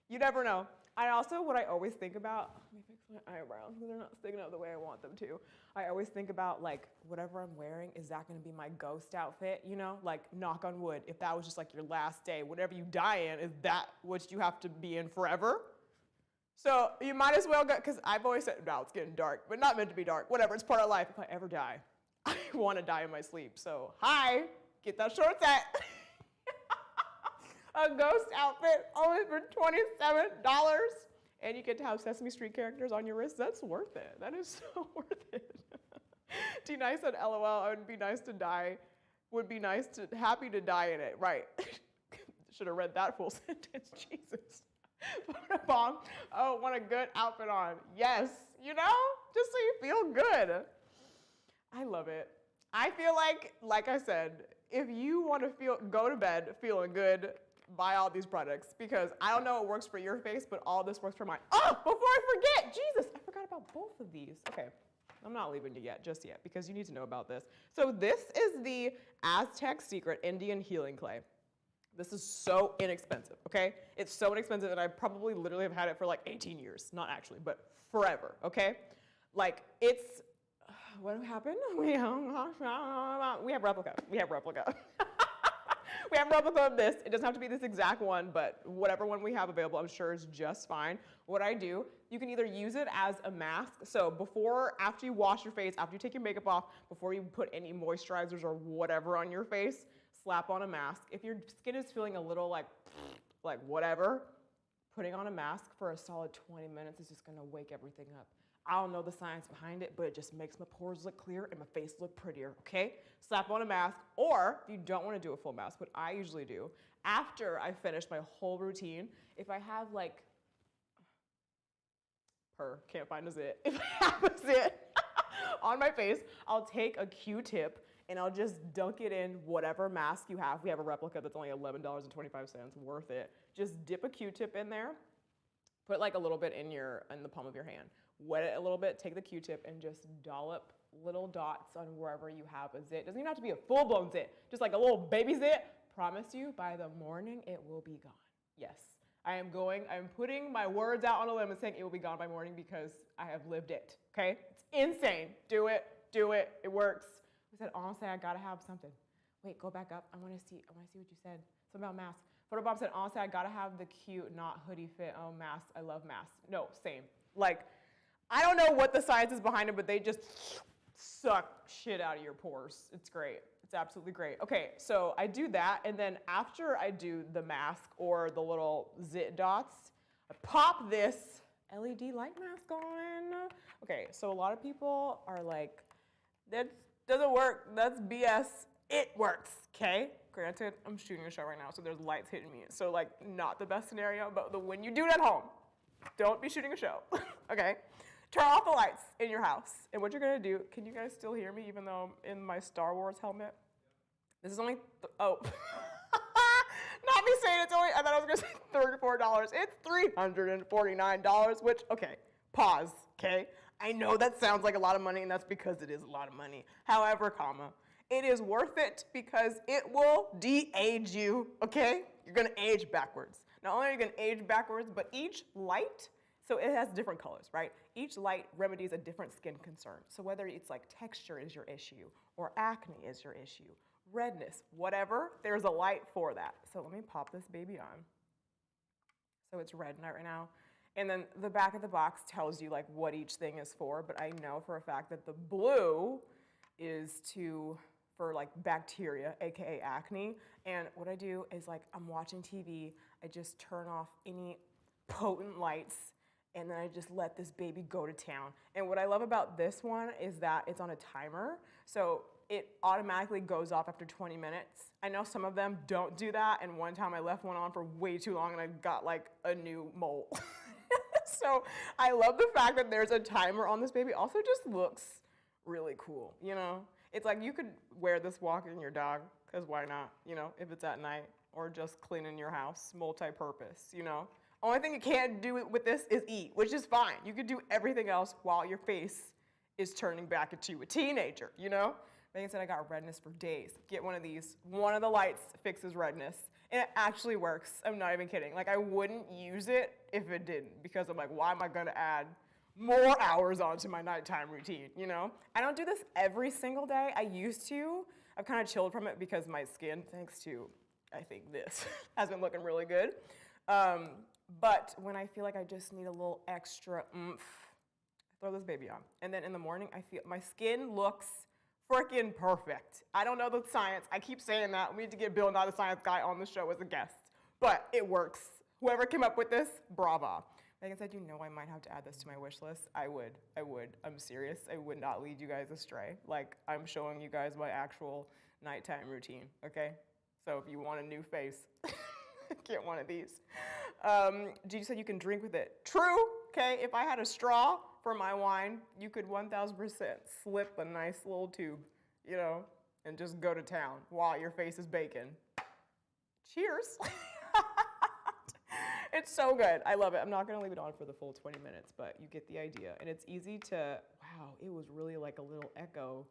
You never know. What I always think about, let me fix my eyebrows because they're not sticking out the way I want them to. I always think about like whatever I'm wearing, is that going to be my ghost outfit? You know, like knock on wood, if that was just like your last day, whatever you die in, is that what you have to be in forever? So you might as well go, because I've always said, no, it's getting dark, but not meant to be dark. Whatever, it's part of life. If I ever die, I want to die in my sleep. So hi, get that short set. A ghost outfit only for $27. And you get to have Sesame Street characters on your wrist. That's worth it. That is so worth it. D-Nice said, LOL, it would be nice to die. Happy to die in it. Right. Should have read that full sentence. Jesus. Bomb. Oh, want a good outfit on. Yes. You know, just so you feel good. I love it. I feel like I said, if you want to go to bed feeling good, buy all these products, because I don't know what works for your face, but all this works for mine. Oh, before I forget, Jesus, I forgot about both of these. Okay, I'm not leaving you just yet, because you need to know about this. So this is the Aztec Secret Indian Healing Clay. This is so inexpensive, okay? It's so inexpensive that I probably literally have had it for like 18 years. Not actually, but forever, okay? Like, it's, what happened? We have replica. We have replica. We have a replica of this. It doesn't have to be this exact one, but whatever one we have available, I'm sure is just fine. What I do, you can either use it as a mask. So after you wash your face, after you take your makeup off, before you put any moisturizers or whatever on your face, slap on a mask. If your skin is feeling a little like whatever, putting on a mask for a solid 20 minutes is just gonna wake everything up. I don't know the science behind it, but it just makes my pores look clear and my face look prettier, okay? Slap on a mask, or if you don't want to do a full mask, what I usually do, after I finish my whole routine, if I have can't find a zit. If I have a zit on my face, I'll take a Q-tip and I'll just dunk it in whatever mask you have. We have a replica that's only $11.25, worth it. Just dip a Q-tip in there, put like a little bit in the palm of your hand. Wet it a little bit, take the Q-tip and just dollop little dots on wherever you have a zit. Doesn't even have to be a full-blown zit, just like a little baby zit. Promise you, by the morning, it will be gone. Yes, I'm putting my words out on a limb and saying it will be gone by morning because I have lived it, okay? It's insane. Do it, it works. I said, honestly, I gotta have something. Wait, go back up. I wanna see what you said. Something about masks. Photobomb said, honestly, I gotta have the cute, not hoodie fit. Oh, masks, I love masks. No, same. Like, I don't know what the science is behind it, but they just suck shit out of your pores. It's great. It's absolutely great. Okay, so I do that, and then after I do the mask or the little zit dots, I pop this LED light mask on. Okay, so a lot of people are like, that doesn't work. That's BS. It works, okay? Granted, I'm shooting a show right now, so there's lights hitting me. So like, not the best scenario, but when you do it at home, don't be shooting a show, okay? Turn off the lights in your house. And what you're gonna do, can you guys still hear me even though I'm in my Star Wars helmet? This is only, not me saying it's only, I thought I was gonna say $34. It's $349, which, okay, pause, okay? I know that sounds like a lot of money, and that's because it is a lot of money. However, it is worth it because it will de-age you, okay? You're gonna age backwards. Not only are you gonna age backwards, but each light, so it has different colors, right? Each light remedies a different skin concern. So whether it's like texture is your issue, or acne is your issue, redness, whatever, there's a light for that. So let me pop this baby on. So it's red right now. And then the back of the box tells you like what each thing is for, but I know for a fact that the blue is for like bacteria, AKA acne. And what I do is like, I'm watching TV, I just turn off any potent lights, and then I just let this baby go to town. And what I love about this one is that it's on a timer, so it automatically goes off after 20 minutes. I know some of them don't do that, and one time I left one on for way too long and I got like a new mole. So I love the fact that there's a timer on this baby. Also just looks really cool, you know? It's like you could wear this walking your dog, because why not, you know, if it's at night, or just cleaning your house, multi-purpose, you know? Only thing you can't do with this is eat, which is fine. You could do everything else while your face is turning back into a teenager, you know? Megan said I got redness for days. Get one of these. One of the lights fixes redness. And it actually works. I'm not even kidding. Like, I wouldn't use it if it didn't, because I'm like, why am I gonna add more hours onto my nighttime routine, you know? I don't do this every single day. I used to. I've kind of chilled from it because my skin, thanks to, I think this, has been looking really good. But when I feel like I just need a little extra oomph, throw this baby on. And then in the morning, I feel my skin looks freaking perfect. I don't know the science. I keep saying that. We need to get Bill, not the science guy, on the show as a guest. But it works. Whoever came up with this, brava. Megan said, you know I might have to add this to my wish list. I would. I'm serious. I would not lead you guys astray. Like, I'm showing you guys my actual nighttime routine, okay? So if you want a new face, get one of these. Gigi said you can drink with it. True, okay? If I had a straw for my wine, you could 1000% slip a nice little tube, you know, and just go to town while your face is baking. Cheers. It's so good. I love it. I'm not going to leave it on for the full 20 minutes, but you get the idea. And it's easy to, wow, it was really like a little echo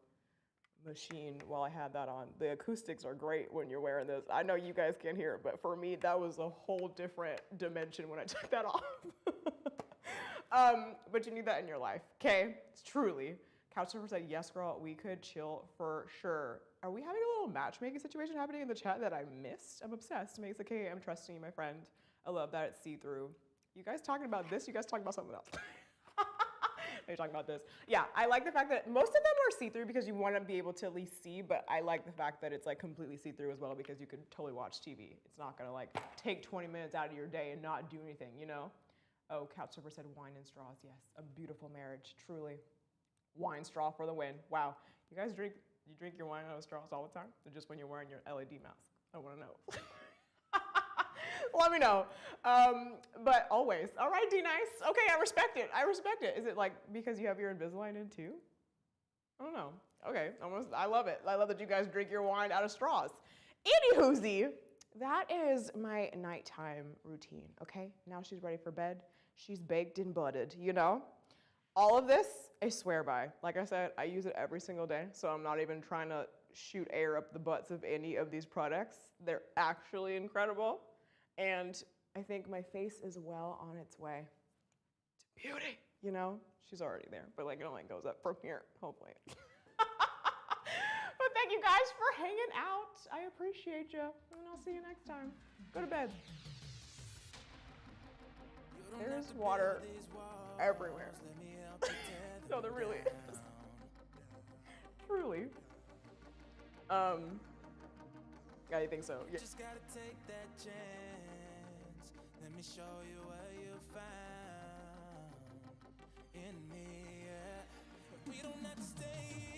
machine while I had that on. The acoustics are great when you're wearing this. I know you guys can't hear it, but for me, that was a whole different dimension when I took that off. But you need that in your life, okay? It's truly. Couchsurfer said, yes, girl, we could chill for sure. Are we having a little matchmaking situation happening in the chat that I missed? I'm obsessed. Megan's like, hey, I'm trusting you, my friend. I love that it's see-through. You guys talking about this? You guys talking about something else? You're talking about this. Yeah, I like the fact that most of them are see-through because you want to be able to at least see, but I like the fact that it's like completely see-through as well because you could totally watch TV. It's not gonna like take 20 minutes out of your day and not do anything, you know? Oh, Couchsurfer said wine and straws. Yes, a beautiful marriage, truly. Wine straw for the win. Wow, you guys drink your wine out of straws all the time? Or just when you're wearing your LED mask? I wanna know. Let me know. But always. All right, D-Nice. Okay, I respect it. I respect it. Is it like because you have your Invisalign in too? I don't know. Okay, I love it. I love that you guys drink your wine out of straws. Anywhoosie, that is my nighttime routine, okay? Now she's ready for bed. She's baked and butted, you know? All of this, I swear by. Like I said, I use it every single day, so I'm not even trying to shoot air up the butts of any of these products. They're actually incredible. And I think my face is well on its way to beauty. You know, she's already there, but like it only goes up from here, hopefully. But thank you guys for hanging out. I appreciate you, and I'll see you next time. Go to bed. There's water everywhere. No, there really is. Truly. I think so. Yeah. Just gotta take that chance. Let me show you what you found in me. Yeah. We don't have to stay